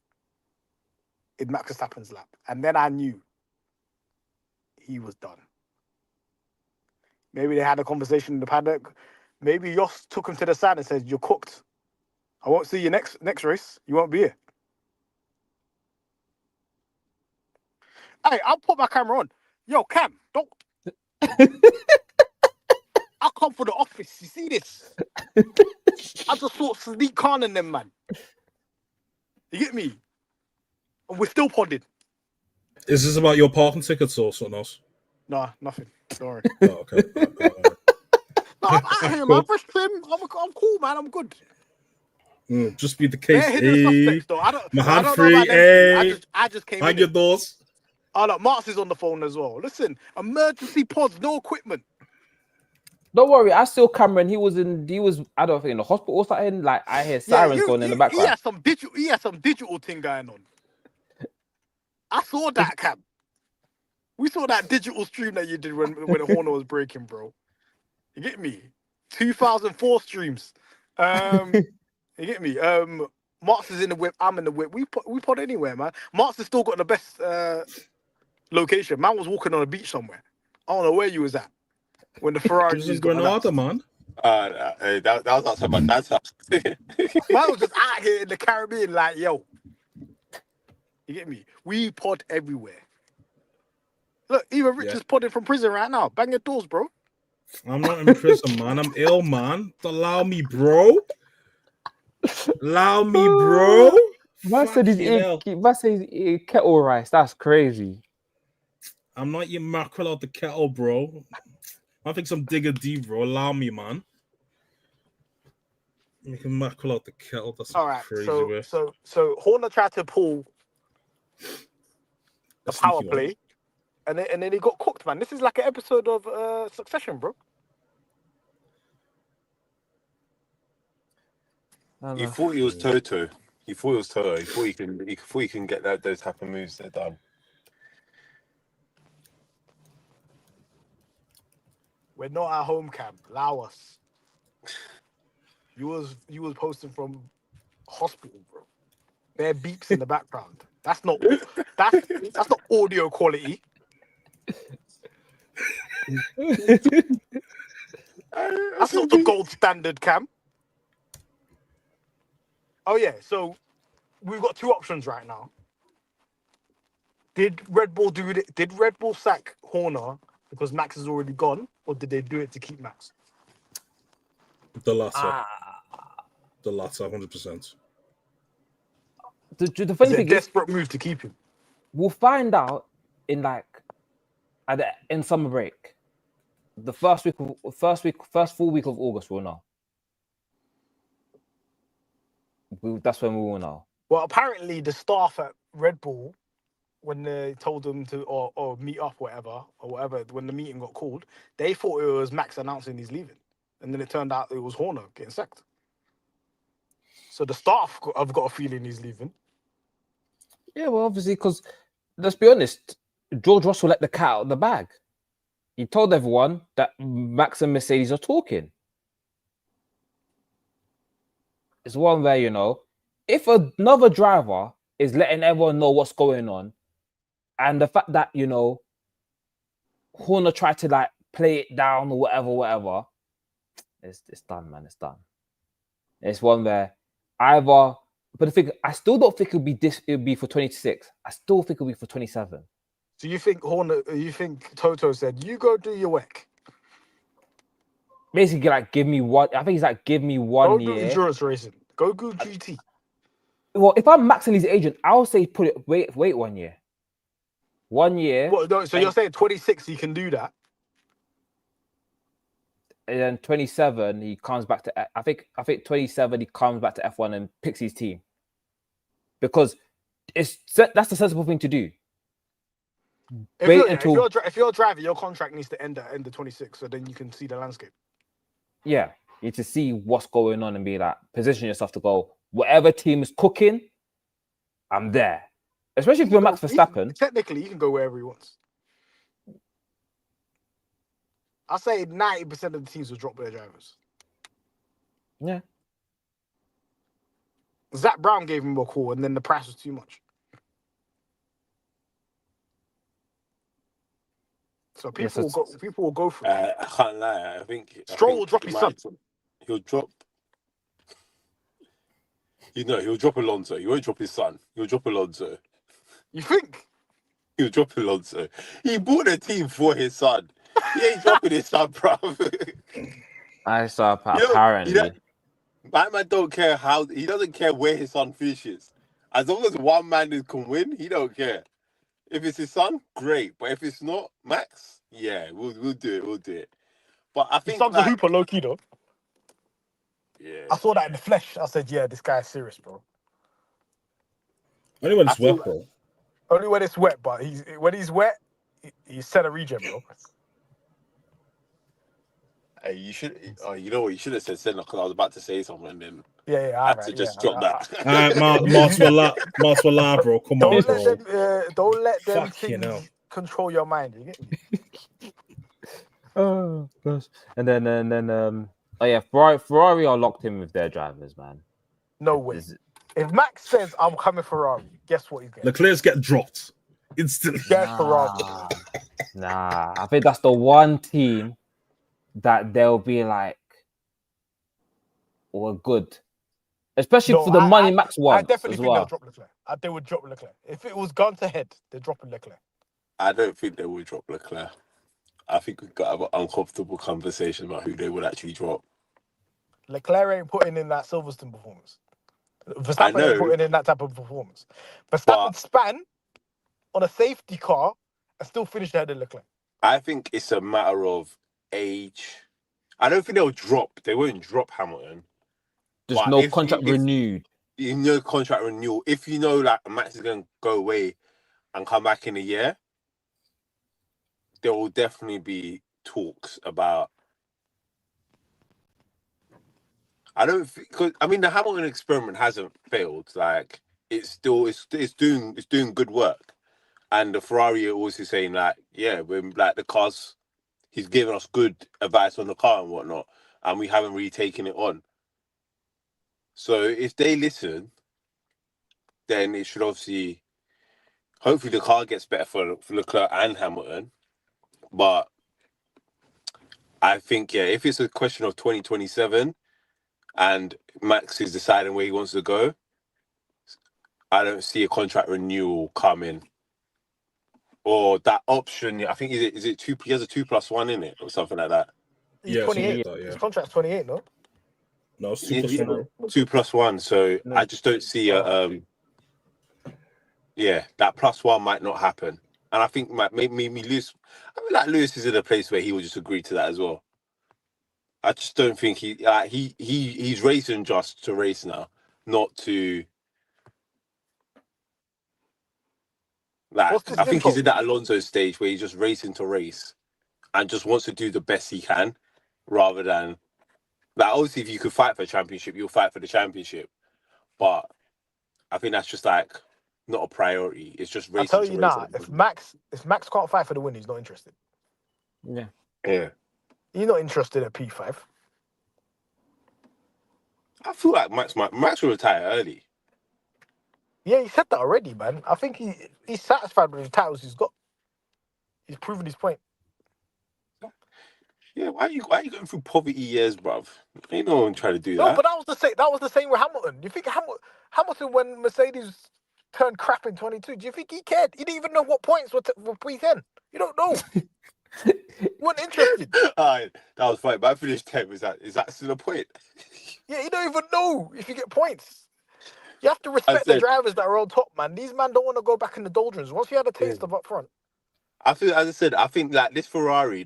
in Max Verstappen's lap, and then I knew he was done. Maybe they had a conversation in the paddock. Maybe Jos took him to the side and said, "You're cooked. I won't see you next race. You won't be here." Hey, I'll put my camera on. Yo, Cam, don't. I'll come for the office. You see this? I just thought Sadiq Khan and them, man. You get me? And we're still podding. Is this about your parking tickets or something else? Nah, nothing. Don't worry. Oh, okay. No, I'm out here, man. Fresh trim. I'm cool, man. I'm good. Just be the case. They're hidden suspects, though. I don't Mahad know free. about them. I just came Mind in. your doors. Oh, look, Martz is on the phone as well. Listen, emergency pods, no equipment. Don't worry, I saw Cameron. He was I don't think in the hospital or something. Like I hear sirens going in the background. He had some digital thing going on. I saw that, Cam. We saw that digital stream that you did when the Horner was breaking, bro. You get me? 2004 streams. You get me? Martz is in the whip. I'm in the whip. We pod anywhere, man. Martz has still got the best location. Man was walking on a beach somewhere. I don't know where you was at when the Ferrari was in Granada, man. That was outside my dad's house. Man was just out here in the Caribbean, like, yo. You get me? We pod everywhere. Look, even Richard's podding from prison right now. Bang your doors, bro. I'm not in prison, man. I'm ill, man. Allow me, bro. Allow me, bro. Man said he's eating kettle rice. That's crazy. I'm not eating mackerel out the kettle, bro. I think some digger D, bro. Allow me, man. Making mackerel out the kettle. That's all right. Crazy. So Horner tried to pull a power play, and then he got cooked, man. This is like an episode of Succession, bro. He thought he was Toto. He thought he can get those type of moves there done. We're not at home, Cam. Allow us. You was posting from hospital, bro. There are beeps in the background. That's not audio quality. That's not the gold standard, Cam. Oh yeah, so we've got two options right now. Did Red Bull do it? Did Red Bull sack Horner because Max is already gone, or did they do it to keep Max? The latter. The latter, 100%. The funny thing is, desperate move to keep him. We'll find out in summer break. The first full week of August, we'll know. That's when we will know. Well, apparently the staff at Red Bull, when they told them to or meet up, whatever, when the meeting got called, they thought it was Max announcing he's leaving, and then it turned out it was Horner getting sacked. So the staff have got a feeling he's leaving. Yeah, well, obviously, because let's be honest, George Russell let the cat out of the bag. He told everyone that Max and Mercedes are talking. It's one where, if another driver is letting everyone know what's going on, and the fact that, Horner tried to play it down or whatever, it's done, man. It's done. It's one where but the thing, I still don't think it'll be for 26. I still think it'll be for 27. So you think Toto said, you go do your work? Basically, give me one. I think he's give me 1 year. Go do endurance racing. Go GT. Well, if I'm Max and his agent, I'll say wait 1 year. 1 year. What, no, so you're saying 26, he can do that? And then 27, he comes back to. I think 27, he comes back to F1 and picks his team, because that's the sensible thing to do. If you're a driver, your contract needs to end at end of 26, so then you can see the landscape. Yeah, you need to see what's going on and be like, position yourself to go. Whatever team is cooking, I'm there. Especially if you're Max Verstappen. Technically, he can go wherever he wants. I say 90% of the teams will drop their drivers. Yeah. Zach Brown gave him a call, and then the price was too much. So people will go for it. I can't lie. I think Stroll will drop his son. He'll drop. He'll drop Alonso. He won't drop his son. He'll drop Alonso. You think? He'll drop Alonso. He bought a team for his son. He ain't dropping his son, bro. I saw apparently. My man don't care how. He doesn't care where his son finishes. As long as one man can win, he don't care. If it's his son, great. But if it's not Max, yeah, we'll do it. We'll do it. But I think his son's a hooper, low key though. Yeah. I saw that in the flesh. I said, yeah, this guy's serious, bro. Only when it's wet, bro. Only when it's wet, but when he's wet, he's set a regen, bro. Hey, you should. Oh, you know what? You should have said Senna, because I was about to say something, and then I had to just drop that. All right, Martz will lie, bro. Come on, bro. Don't let them Fuck, you know. control your mind. You get me? Oh gosh. And then oh yeah, Ferrari are locked in with their drivers, man. No way. If Max says I'm coming Ferrari, guess what he's getting? Leclerc's get dropped instantly. Ferrari. Nah, I think that's the one team that they'll be like, we're good. Especially for the money Max wants. I definitely think well. they'll drop Leclerc. They would drop Leclerc. If it was gun to head, they're dropping Leclerc. I don't think they would drop Leclerc. I think we've got to have an uncomfortable conversation about who they would actually drop. Leclerc ain't putting in that Silverstone performance. Verstappen ain't putting in that type of performance. Verstappen span on a safety car and still finished ahead of Leclerc. I think it's a matter of age. I don't think they'll drop. They won't drop Hamilton. There's no contract renewed. No contract renewal. If you know that Max is going to go away and come back in a year, there will definitely be talks about. I don't think, because I mean the Hamilton experiment hasn't failed. Like it's doing good work, and the Ferrari are also saying like, yeah, we're like the cars. He's given us good advice on the car and whatnot, and we haven't really taken it on. So if they listen, then it should hopefully the car gets better for Leclerc and Hamilton. But I think, yeah, if it's a question of 2027 and Max is deciding where he wants to go, I don't see a contract renewal coming. Or that option, I think, is it two? He has a 2+1 in it or something like that. He's 28. His contract's 28, no? No, it's 2+1. 2+1. So no. I just don't see that +1 might not happen. And I think maybe Lewis. I mean, like Lewis is in a place where he will just agree to that as well. I just don't think he's racing just to race now, not to. Like, I think he's in that Alonso stage where he's just racing to race, and just wants to do the best he can, rather than. Like, obviously, if you could fight for a championship, you'll fight for the championship. But I think that's just like not a priority. It's just racing. I'll tell you now, if Max can't fight for the win, he's not interested. Yeah. Yeah. He's not interested at P5. I feel like Max will retire early. Yeah, he said that already, man. I think he's satisfied with the titles he's got. He's proven his point. Yeah, why are you going through poverty years, bruv? Ain't no one trying to do that. No, but that was the same with Hamilton. You think Hamilton, when Mercedes turned crap in 22, do you think he cared? He didn't even know what points were P10. You don't know. You weren't interested. That was funny. But I finished 10th. Is that still a point? Yeah, you don't even know if you get points. You have to respect the drivers that are on top, man. These men don't want to go back in the doldrums. Once you had a taste of up front, I feel, as I said, I think like the Ferrari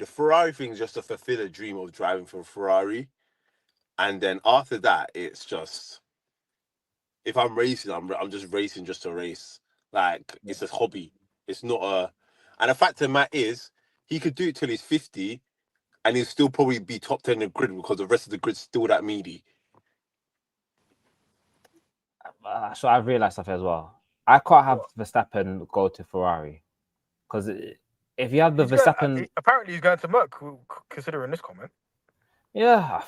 thing is just to fulfill a dream of driving for a Ferrari, and then after that, it's just if I'm racing, I'm just racing just to race. Like it's a hobby. It's not a. And the fact of the matter is, he could do it till he's 50, and he'll still probably be top 10 in the grid because the rest of the grid's still that meaty. So I've realized something as well. I can't have Verstappen go to Ferrari because if you have the Verstappen, apparently he's going to Merck. Considering this comment, yeah,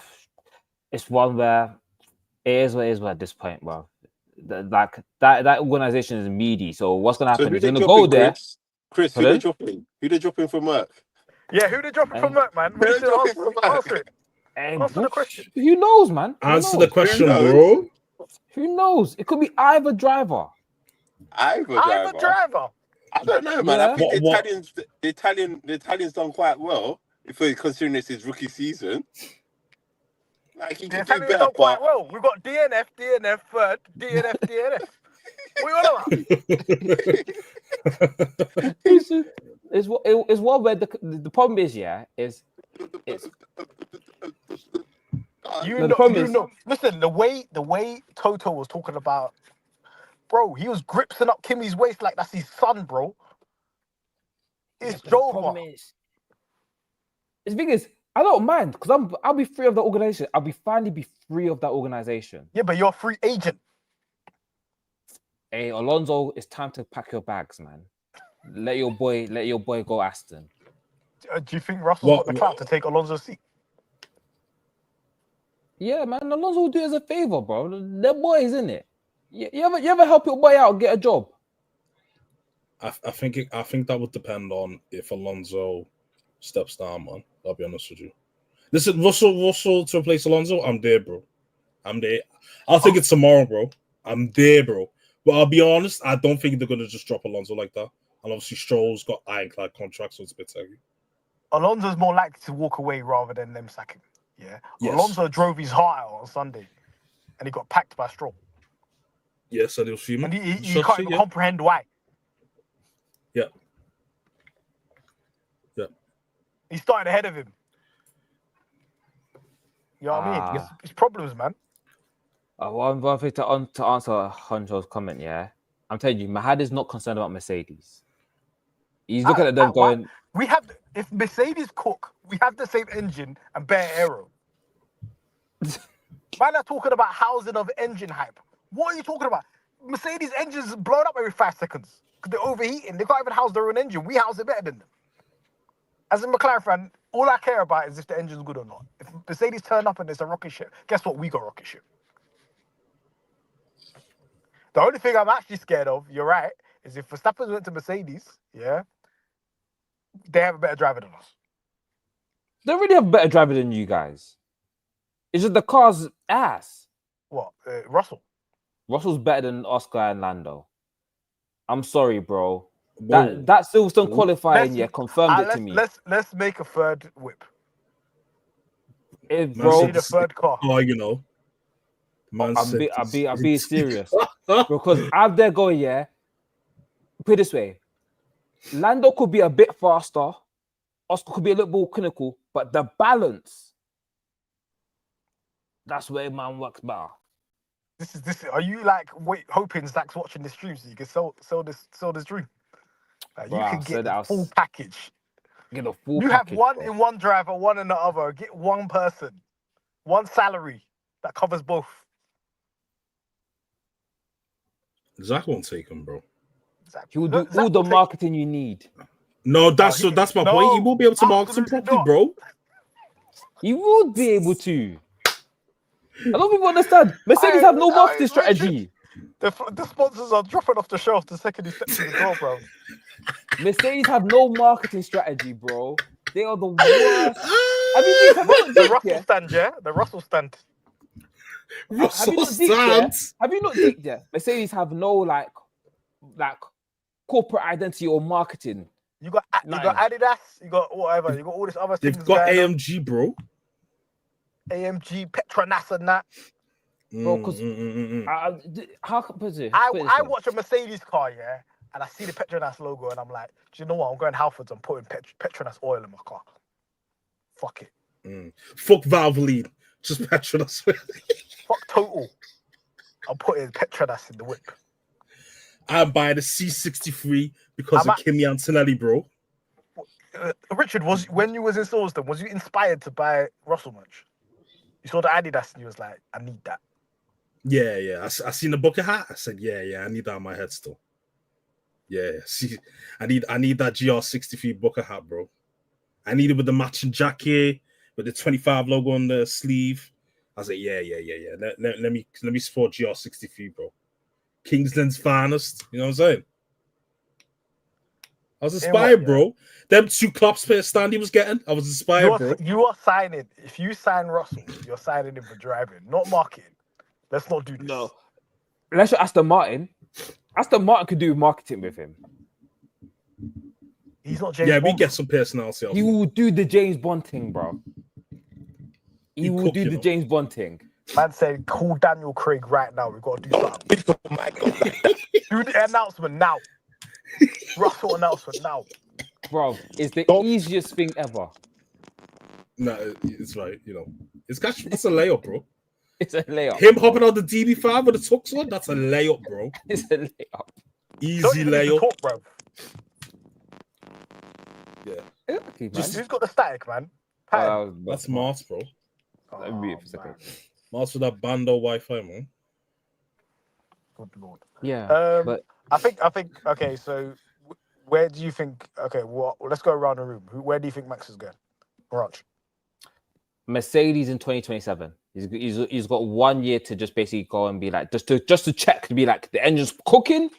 it's one where it is what it is at this point, bro. That organization is meaty. So what's gonna happen? He's gonna go there. Chris, who they dropping? Who they dropping for Merck? Yeah, who they dropping for Merck, man? Who they dropping for Merck? Answer it. Answer the question. Who knows, man? Answer the question, bro. Who knows? It could be either driver. Either driver. I don't know, man. I think the Italians done quite well if we're considering this his rookie season. Like he can do better, done quite well. We've got DNF, third, DNF. What are you on about? It's one where the problem is, it's you know. Listen, the way Toto was talking about, bro, he was gripsing up Kimmy's waist like that's his son, bro. It's Joe. The thing is, I don't mind because I'll be free of the organization. I'll finally be free of that organization. Yeah, but you're a free agent. Hey, Alonso, it's time to pack your bags, man. Let your boy go Aston. Do you think Russell's got the clout to take Alonso's seat? Yeah, man, Alonso will do it as a favor, bro. They're boys, isn't it? You ever help your boy out get a job? I think that would depend on if Alonso steps down, man. I'll be honest with you. Listen, Russell to replace Alonso, I'm there, bro. I'm there. I'll think it's tomorrow, bro. I'm there, bro. But I'll be honest, I don't think they're gonna just drop Alonso like that. And obviously Stroll's got ironclad contracts, so it's a bit saggy. Alonso's more likely to walk away rather than them sacking. Yeah. Yes. Alonso drove his heart out on Sunday and he got packed by Stroll. Yes, and he was fuming. And he can't even comprehend why. Yeah. He started ahead of him. You know what I mean? It's problems, man. One thing to answer Honcho's comment, I'm telling you, Mahad is not concerned about Mercedes. He's looking at them going... If Mercedes cook, we have the same engine and better aero. Man are talking about housing of engine hype. What are you talking about? Mercedes engines blown up every 5 seconds because they're overheating. They can't even house their own engine. We house it better than them. As a McLaren fan, all I care about is if the engine's good or not. If Mercedes turn up and it's a rocket ship, guess what? We got a rocket ship. The only thing I'm actually scared of, you're right, is if Verstappen went to Mercedes, they have a better driver than us. They already have a better driver than you guys. It's just the car's ass. What? Russell? Russell's better than Oscar and Lando. I'm sorry, bro. That Silverstone qualifying, confirmed it to me. Let's make a third whip. Bro, the third car. Oh, you know. I'll be serious. Because I'm there going, put it this way. Lando could be a bit faster. Oscar could be a little more clinical. But the balance, that's where man works better. This. Are you hoping Zach's watching the stream so you can sell this dream? You can get the full package. Get a full you package, have one bro. in one driver, one in the other. Get one person, one salary that covers both. Zach won't take him, bro. He will do all the marketing you need. No, that's my point. He will be able to market him properly, bro. He would be able to. I don't even understand. Mercedes have no marketing strategy. The sponsors are dropping off the shelf the second he steps in the door, bro. Mercedes have no marketing strategy, bro. They are the worst. The Russell stand, The Russell stand. Have you not dicked yet? Mercedes have no like corporate identity or marketing. You got Adidas, you got whatever, you got all this other things. They've got AMG, bro. AMG, Petronas and that. Bro, because how I watch a Mercedes car, and I see the Petronas logo, and I'm like, do you know what? I'm going Halfords and putting Petronas oil in my car. Fuck it. Fuck Valvoline. Just Petronas. Fuck Total. I'm putting Petronas in the whip. I'm buying a C63 because of Kimi Antonelli, bro. Richard, when you was in Silverstone, was you inspired to buy Russell merch? You saw the Adidas and you was like, I need that. Yeah. I seen the bucket hat. I said, yeah, I need that on my head still. Yeah, see, I need that GR63 bucket hat, bro. I need it with the matching jacket, with the 25 logo on the sleeve. I was like, yeah. Let me support GR63, bro. Kingsland's finest. You know what I'm saying? I was inspired, bro. Them 2 claps per stand he was getting. I was inspired, bro. You are signing. If you sign Russell, you're signing him for driving, not marketing. Let's not do this. No. Let's ask Aston Martin. Aston Martin could do marketing with him. He's not James Bond. We get some personality. He will do the James Bond thing, bro. He will do the James Bond thing. Man said, call Daniel Craig right now. We've got to do something. Oh my God. Do the announcement now. Russell announcement now. Bro, it's the easiest thing ever. No, it's right. You know, that's a layup, bro. It's a layup. Him hopping on the DB5 with the tux on, that's a layup, bro. It's a layup. Easy layup. Talk, bro. Yeah. Okay, who's got the static, man? That's Martz, bro. Let me mute for a second. Martz with that bando Wi-Fi, man. Good lord. Yeah. But I think. Okay, so where do you think? Okay, let's go around the room. Where do you think Max is going? Ranch. Mercedes in 2027. He's got 1 year to just basically go and be like, just to check, to be like, the engine's cooking,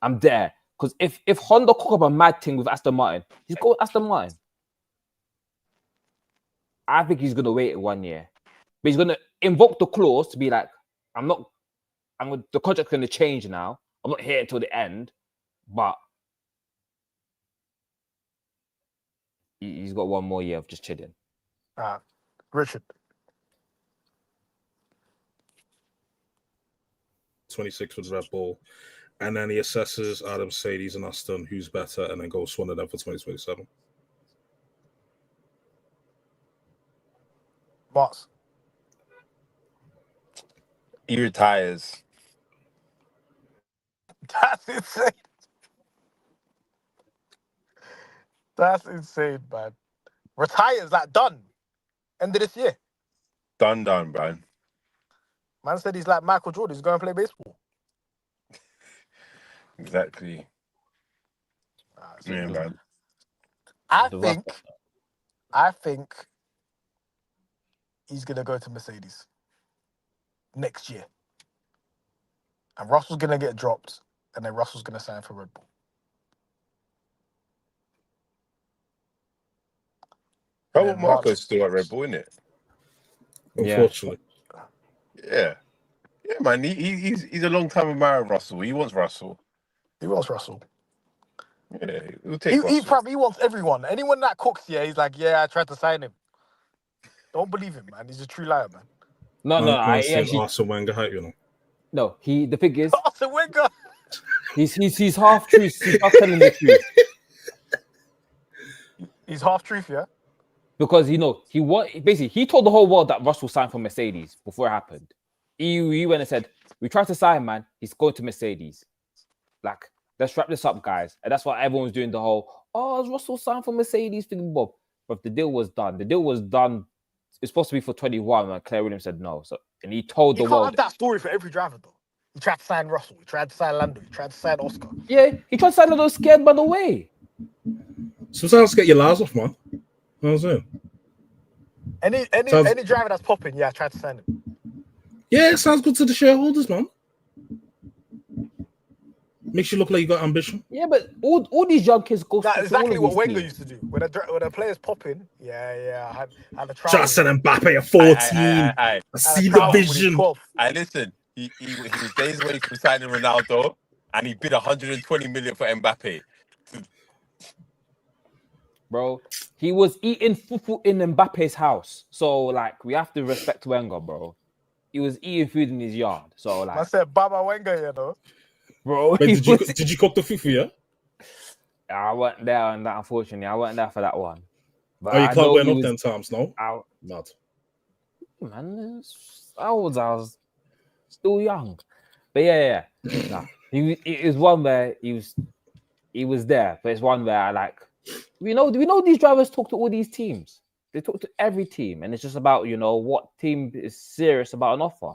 I'm there. Because if Honda cook up a mad thing with Aston Martin, he's going Aston Martin. I think he's gonna wait 1 year, but he's gonna invoke the clause to be like, the contract's gonna change now. I'm not here until the end, but he's got 1 more year of just chilling. Richard. 26 with Red Bull. And then he assesses Adam, Mercedes, and Aston, who's better, and then goes one of them for 2027. Martz. He retires. That's insane. That's insane, man. Retires, like done. End of this year. Done, bro. Man said he's like Michael Jordan. He's going to play baseball. Exactly. Yeah, man. I think he's going to go to Mercedes next year. And Russell's going to get dropped. And then Russell's going to sign for Red Bull. Helmut Marko's still at Red Bull, isn't it? Unfortunately. Yeah, man. He's a long time admirer of Russell. He wants Russell. Yeah, he'll take Russell. He wants everyone. Anyone that cooks, he's like, I tried to sign him. Don't believe him, man. He's a true liar, man. No, I actually. Arsene Wenger hype, you know. No, the thing is, Arsene Wenger. He's half truth. He's half telling the truth. He's half truth, yeah. Because he told the whole world that Russell signed for Mercedes before it happened. He went and said, "We tried to sign, man. He's going to Mercedes. Like, let's wrap this up, guys." And that's why everyone was doing the whole, "Oh, is Russell signed for Mercedes?" Thinking, Bob, but the deal was done. The deal was done. It's supposed to be for 21, and Claire Williams said no. So, and he told the world. You can't have that story for every driver, though. He tried to sign Russell. He tried to sign Lando. He tried to sign Oscar. Yeah, he tried to sign Lando, scared by the way. Sometimes get your lies off, man. You know what I'm saying? Any driver that's popping, I tried to sign him. Yeah, it sounds good to the shareholders, man. Makes you look like you got ambition. Yeah, but all these young kids go. That's exactly what Wenger used to do. When a player's popping, I had a trial. Just an Mbappe at 14. I see the vision. Listen, he was days away from signing Ronaldo, and he bid 120 million for Mbappe. Bro, he was eating fufu in Mbappe's house. So, like, we have to respect Wenger, bro. He was eating food in his yard. So, like... I said Baba Wenger, you know. Bro, Wait, did you cook the fufu, yeah? I weren't there on that. Unfortunately, I weren't there for that one. But Oh, you I can't know win he up was them times, no? out. Mad. Man, I was still young. But yeah. Nah, it was one where he was there, but it's one where I like. We know these drivers talk to all these teams. They talk to every team, and it's just about what team is serious about an offer.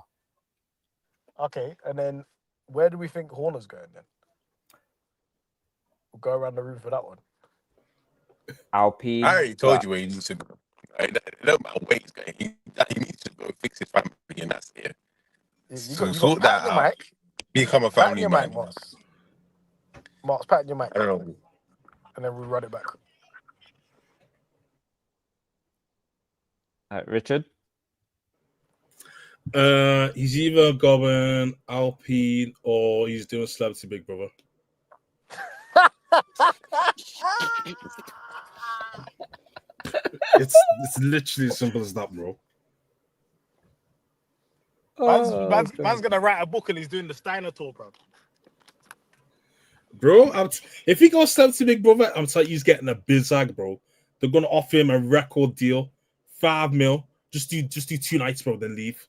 Okay, and then where do we think Horner's going then? We'll go around the room for that one. Alpine. I already told you where he needs to go. It don't matter where he's going. He needs to go fix his family, and that's it. You Sort got pat that your out. mic. Become a Pat family your man. mic, Martz. Martz, pat your mic. I don't know. And then we'll run it back. Richard. He's either going Alpine or he's doing Celebrity Big Brother. It's literally as simple as that, bro. Man's gonna write a book and he's doing the Steiner tour, bro. Bro, if he goes Celebrity Big Brother, I'm telling you, he's getting a bizag, bro. They're gonna offer him a record deal, $5 million. Just do 2 nights, bro, then leave.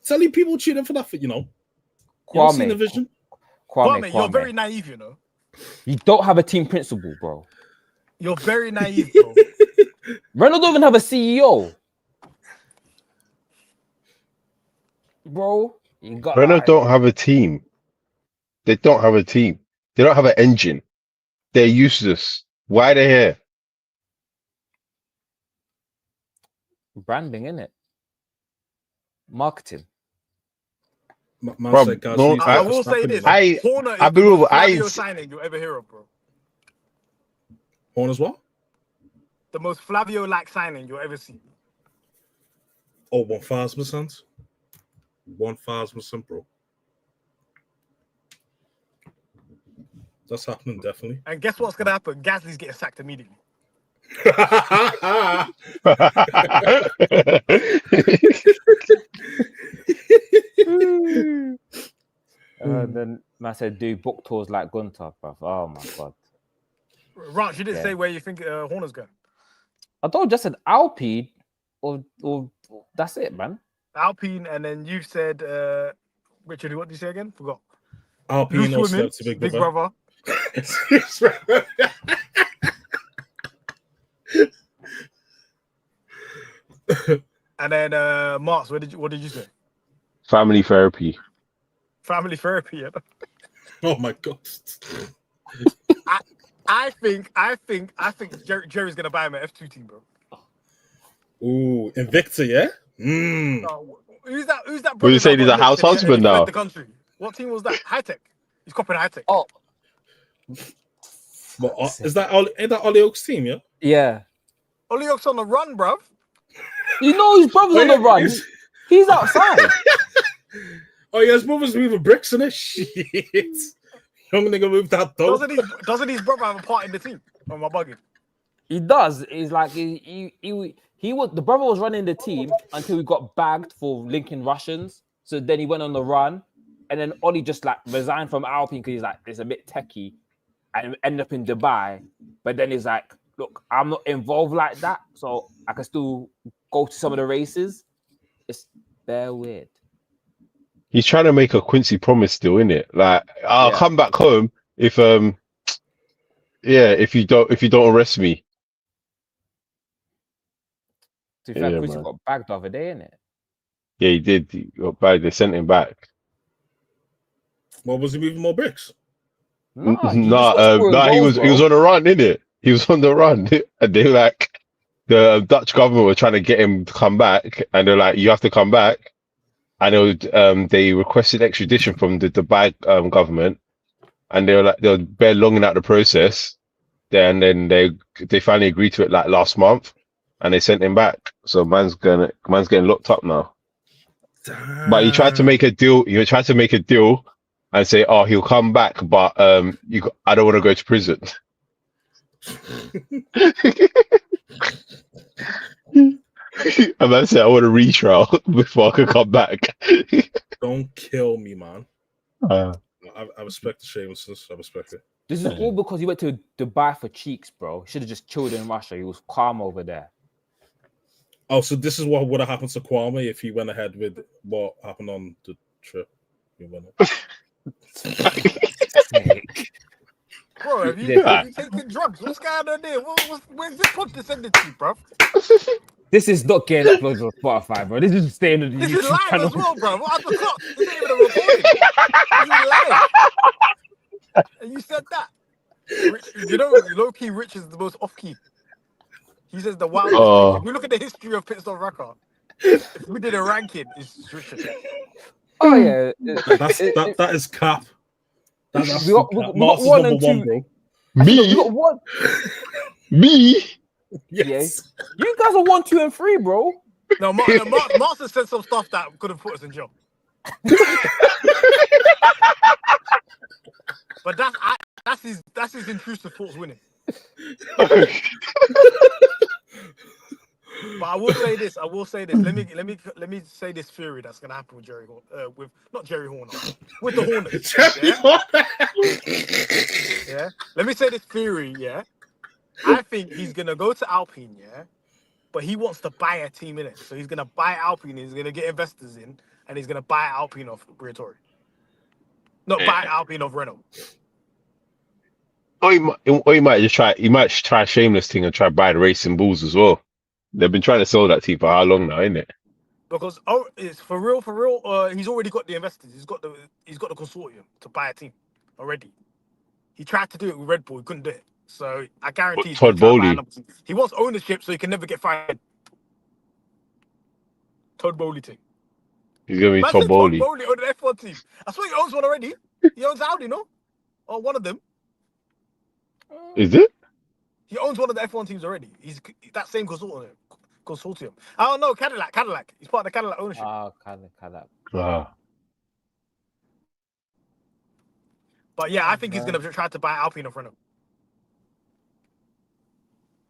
Tell you people tuning for that, You don't see the vision. Kwame, you're very naive, You don't have a team principal, bro. You're very naive, bro. Renault don't even have a CEO. Bro, you got Renault don't have a team. They don't have a team. They don't have an engine. They're useless. Why are they here? Branding, innit? Marketing. Man said, guys, no, I will say this. I Horner is I the believe most I Flavio signing you'll ever hear of, bro. Horner's what? The most Flavio-like signing you'll ever see. Oh, 1,000%. 1,000%, bro. That's happening, definitely. And guess what's gonna happen? Gasly's getting sacked immediately. Then man said do book tours like Gunter, bro. Oh my god. Ranch, you didn't say where you think Horner's going. I thought just said Alpine or that's it, man. Alpine, and then you said Richard, what did you say again? Forgot. Alpine or Swimming, Celebrity Big Brother. And then Martz, what did you say? Family therapy. Family therapy. Yeah. Oh my god. I think Jerry's gonna buy him an F2 team, bro. Ooh, Invicta, yeah? Who's that? Would you say he's a house husband now? The country. What team was that? High Tech. He's copying High Tech. Oh, But is that Ollie Oak's team, yeah? yeah. Ollie Oak's on the run, bruv. You know his brother's on the run. He's outside. Oh, yeah, his brother's moving bricks in it. Shit. Young nigga moved that dope. Doesn't his brother have a part in the team? Or am I bugging? He does. He's like he was the brother was running the team until he got bagged for linking Russians. So then he went on the run, and then Ollie just like resigned from Alpine because he's like it's a bit techie, and ended up in Dubai. But then he's like, look, I'm not involved like that, so I can still go to some of the races. It's very weird. He's trying to make a Quincy promise still, innit? Like, I'll come back home if if you don't arrest me. To be fair, Quincy got bagged the other day, innit? Yeah, he did. He got bagged. They sent him back. What, was he moving more bricks? He was on the run, innit? He was on the run, and they were like, the Dutch government were trying to get him to come back, and they're like, you have to come back. And they requested extradition from the Dubai government, and they were bare longing out the process. And then they finally agreed to it like last month, and they sent him back. So man's getting locked up now. Damn. But he tried to make a deal. He tried to make a deal and say, "Oh, he'll come back, but I don't want to go to prison." And man said, "I want a retrial before I could come back." Don't kill me, man. I respect the shamelessness. I respect it. This is all because he went to Dubai for cheeks, bro. Should have just chilled in Russia. He was calm over there. Oh, so this is what would have happened to Kwame if he went ahead with what happened on the trip. Bro, have you taking drugs? What's going on there? Where's this pod descended to, bro? This is not getting uploaded on Spotify, bro. This is staying on the This YouTube is live channel. as well, bro. What the fuck? This ain't even a recording. This is live. And you said that. You know, low-key Rich is the most off-key. He says the wildest thing. If we look at the history of Pitstop Fracas, if we did a ranking, it's Richard. Oh, yeah. That is cap. That's we got one and two. bro. Me? We got one. Me? Yes. Yeah. You guys are 1, 2, and 3, bro. No, Martz has said some stuff that could have put us in jail. But that's his intrusive thoughts winning. But I will say this. Let me say this theory that's gonna happen with Jerry Horner. Not Jerry Horner. With the Hornets. Yeah? Let me say this theory, yeah. I think he's gonna go to Alpine, yeah. But he wants to buy a team in it. So he's gonna buy Alpine, he's gonna get investors in, and he's gonna buy Alpine off Briatore. Not buy Alpine off Renault. Or he might just try. He might try a shameless thing and try to buy the Racing Bulls as well. They've been trying to sell that team for how long now, isn't it? Because it's for real. He's already got the investors. He's got the consortium to buy a team already. He tried to do it with Red Bull. He couldn't do it. So I guarantee he's Todd Bowley. He wants ownership so he can never get fired. Todd Bowley team. He's gonna be Todd Bowley. Todd Bowley on the F1 team. I swear he owns one already. He owns Audi, no? Or one of them. Is it? He owns one of the F1 teams already. He's that same consortium. I don't know, Cadillac. He's part of the Cadillac ownership. Cadillac. But yeah, I think he's going to try to buy Alpine off Renault.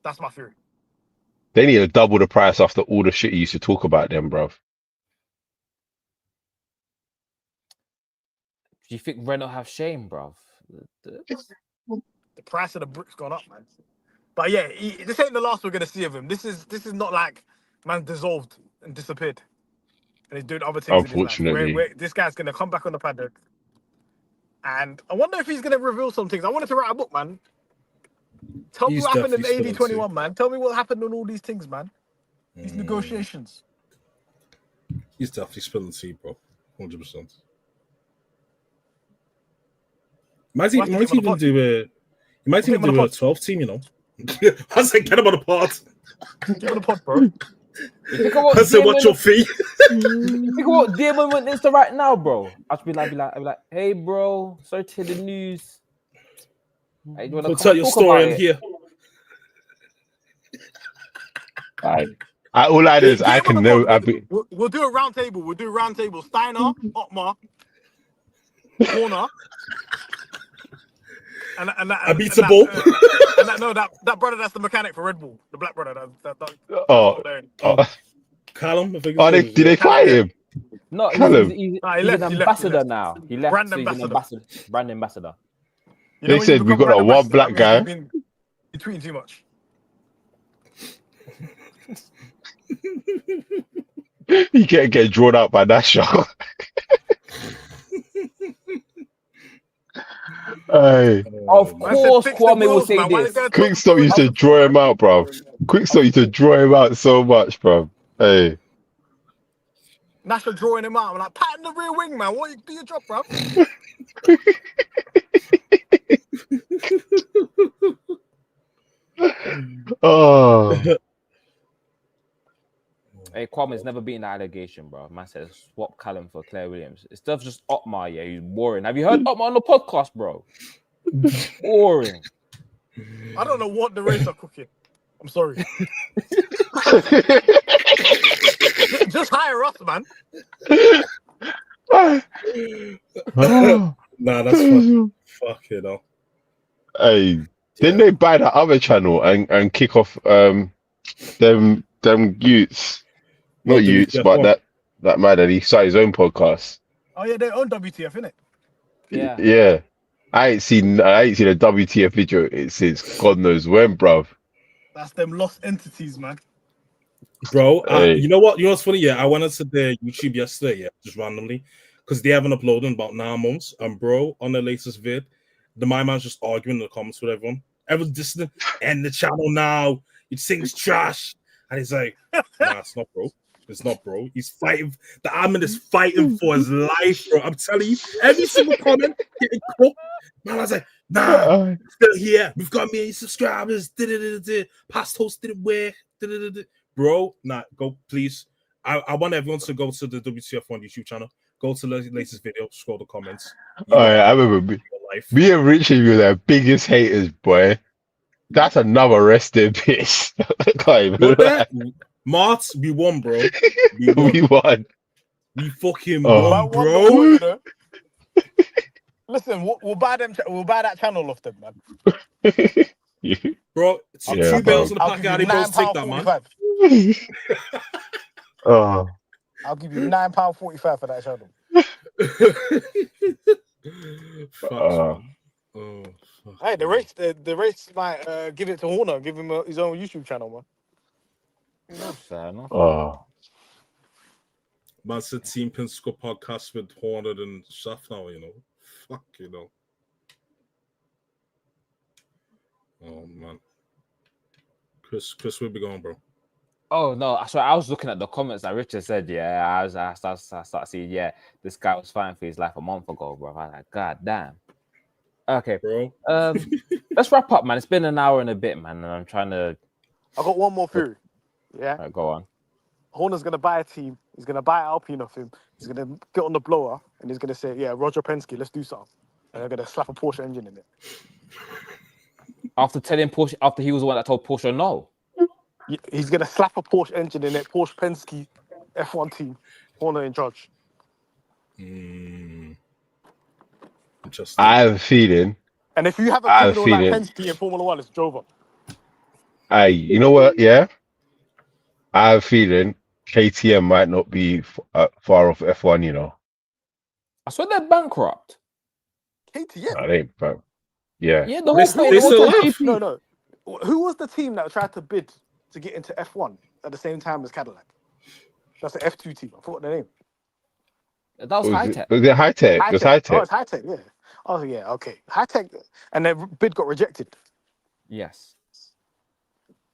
That's my theory. They need to double the price after all the shit you used to talk about them, bruv. Do you think Renault have shame, bruv? The price of the brick's gone up, man. But yeah, this ain't the last we're going to see of him. This is not like man dissolved and disappeared. And he's doing other things. Unfortunately. This guy's going to come back on the paddock. And I wonder if he's going to reveal some things. I wanted to write a book, man. Tell me what happened in AD21, man. Tell me what happened on all these things, man. These negotiations. He's definitely spilling the tea, bro. 100%. Might even do a 12 team, you know. I said, get him on the pod. Get on the pod, bro. I said, what's your fee? You think what Damon went into right now, bro? I'd be like, hey, bro, sorry to hear the news. Hey, you wanna tell your story in here. All I do is I can know. We'll do a round table. Steiner, Otmar, Horner. And that brother that's the mechanic for Red Bull, the black brother. Callum. Did they fire him? No, he's an ambassador now. He left. Brand ambassador. They said we got a one black guy. You're tweeting too much. You can't get drawn out by that shot. Hey. Of course, Kwame will say this. Quickstop used to draw him out, bro. Quickstop used to draw him out so much, bro. Hey. National drawing him out. I'm like, pat in the rear wing, man. What you do your job, bro? Oh. Hey, Kwame's never beaten that allegation, bro. Man said swap Callum for Claire Williams. It's stuff just Otmar, yeah. He's boring. Have you heard Otmar on the podcast, bro? Boring. I don't know what the Rays are cooking. I'm sorry. just hire us, man. Nah, that's fun. Fuck it, though. Hey, didn't they buy that other channel and kick off them youths? Not youths, but that man that he started his own podcast. Oh yeah, they own WTF, innit? Yeah. Yeah. I ain't seen a WTF video since God knows when, bruv. That's them lost entities, man. Bro, Hey. you know what? You know what's funny? Yeah, I went into their YouTube yesterday, yeah, just randomly, because they haven't uploaded in about 9 months. And bro, on the latest vid, my man's just arguing in the comments with everyone. Everyone's dissing him. End the channel now. You think it's trash. And he's like, nah, it's not, bro. It's not, bro. He's fighting. The admin is fighting for his life, bro. I'm telling you, every single comment getting cooked. Man, I was like, nah, still here. We've got million subscribers. Past host didn't work. Bro, nah, go please. I want everyone to go to the WTF1 YouTube channel. Go to the latest video, scroll the comments. I remember me and Richard were their biggest haters, boy. That's another rest in peace. Martz, we won, bro. We won. We fucking won, bro. You know? Listen, we'll buy them. We'll buy that channel off them, man. Bro, it's 2 bills in the pack out. They both take that, man. I'll give you £9.45 for that channel. Hey, the race might give it to Horner, give him his own YouTube channel, man. Fair enough. Man said Team Pinsko podcast with Horner and stuff now, you know. Fuck, you know. Oh man. Chris, where we going, bro? Oh no, so I was looking at the comments that Richard said. Yeah, I start seeing. Yeah, this guy was fighting for his life a month ago, bro. I was like, God damn. Okay, bro. Let's wrap up, man. It's been an hour and a bit, man, and I'm trying to. I got one more theory. Yeah, right, go on. Horner's gonna buy a team. He's gonna buy Alpine off him. He's gonna get on the blower, and he's gonna say, "Yeah, Roger Penske, let's do something." And they're gonna slap a Porsche engine in it. After telling Porsche, after he was the one that told Porsche no. He's gonna slap a Porsche engine in it. Porsche Penske F1 team. Horner in charge. I have a feeling. And if you have a criminal like Penske in Formula 1, it's Jover. Hey, you know what? Yeah, I have a feeling KTM might not be far off F1. You know, I swear they're bankrupt. KTM. I think, but yeah. Yeah, the whole thing. No. Who was the team that tried to bid to get into F1 at the same time as Cadillac? That's the F2 team. I forgot their name. That was High-Tech. Was it High-Tech? It was High-Tech. Oh, it's High-Tech, yeah. Oh, yeah, okay. High-Tech, and their bid got rejected. Yes.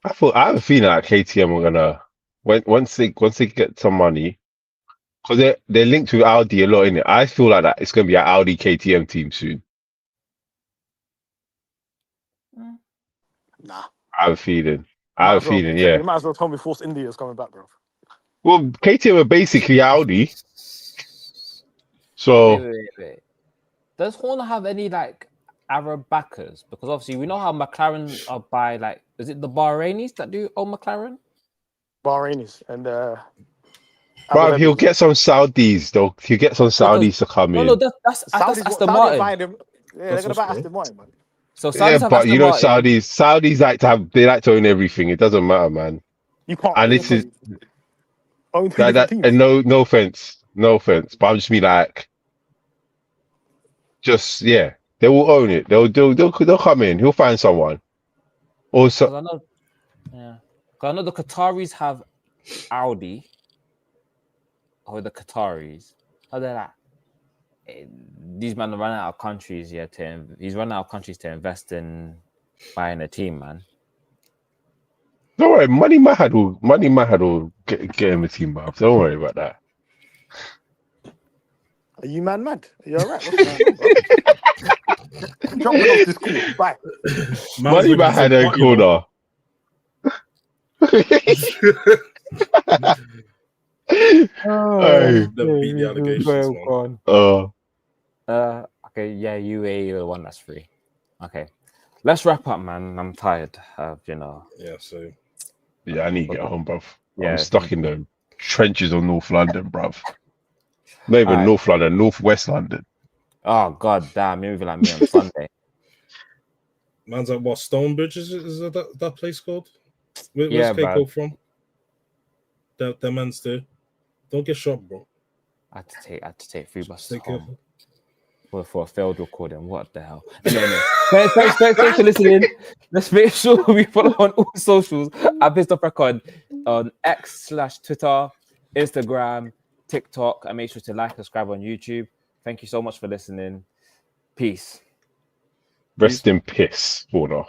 I have a feeling like KTM are gonna once they get some money, because they're linked to Audi a lot in it. I feel like that it's gonna be an Audi KTM team soon. Nah. I have a feeling. Yeah. You might as well tell me Force India is coming back, bro. Well, KTM are basically Audi. So Wait. Does Horner have any like Arab backers? Because obviously we know how McLaren are by like, is it the Bahrainis that do own McLaren? Bahrainis and bro, he'll get some Saudis though. He'll get some Saudis to come in. No, that's Aston Martin. Yeah, they're gonna buy Aston Martin, man. So Saudis but you know, Saudis like to own everything. It doesn't matter, man. You can't. And this is own teams. And no offense, but I'm just mean like, they will own it. They'll come in. He'll find someone. Also, I know the Qataris have Audi. Or the Qataris. How they like? These men are running out of countries. Yeah, he's running out of countries to invest in buying a team, man. Don't worry, Money Mahad will get him a team, bruv. Don't worry about that. Are you mad? Are you alright? Jumping off this call. Bye. Money Mahad and corner. The allegations. Okay, yeah, UAE are the one that's free. Okay, let's wrap up, man. I'm tired of Yeah, so I need to get home, bruv. Yeah, I'm stuck in the trenches of North London, bruv. Not even North London, Northwest London. Oh god damn, maybe like me on Sunday. Man's like, what, Stonebridge is that place called? Where's Keiko from? That man's there. Don't get shot, bro. I had to take 3 buses home. for a failed recording. What the hell? Anyway, thanks for listening. Let's make sure we follow on all socials at Pitstop Fracas on X/Twitter, Instagram, TikTok, and make sure to like, subscribe on YouTube. Thank you so much for listening. Peace. Rest in piss, Warner.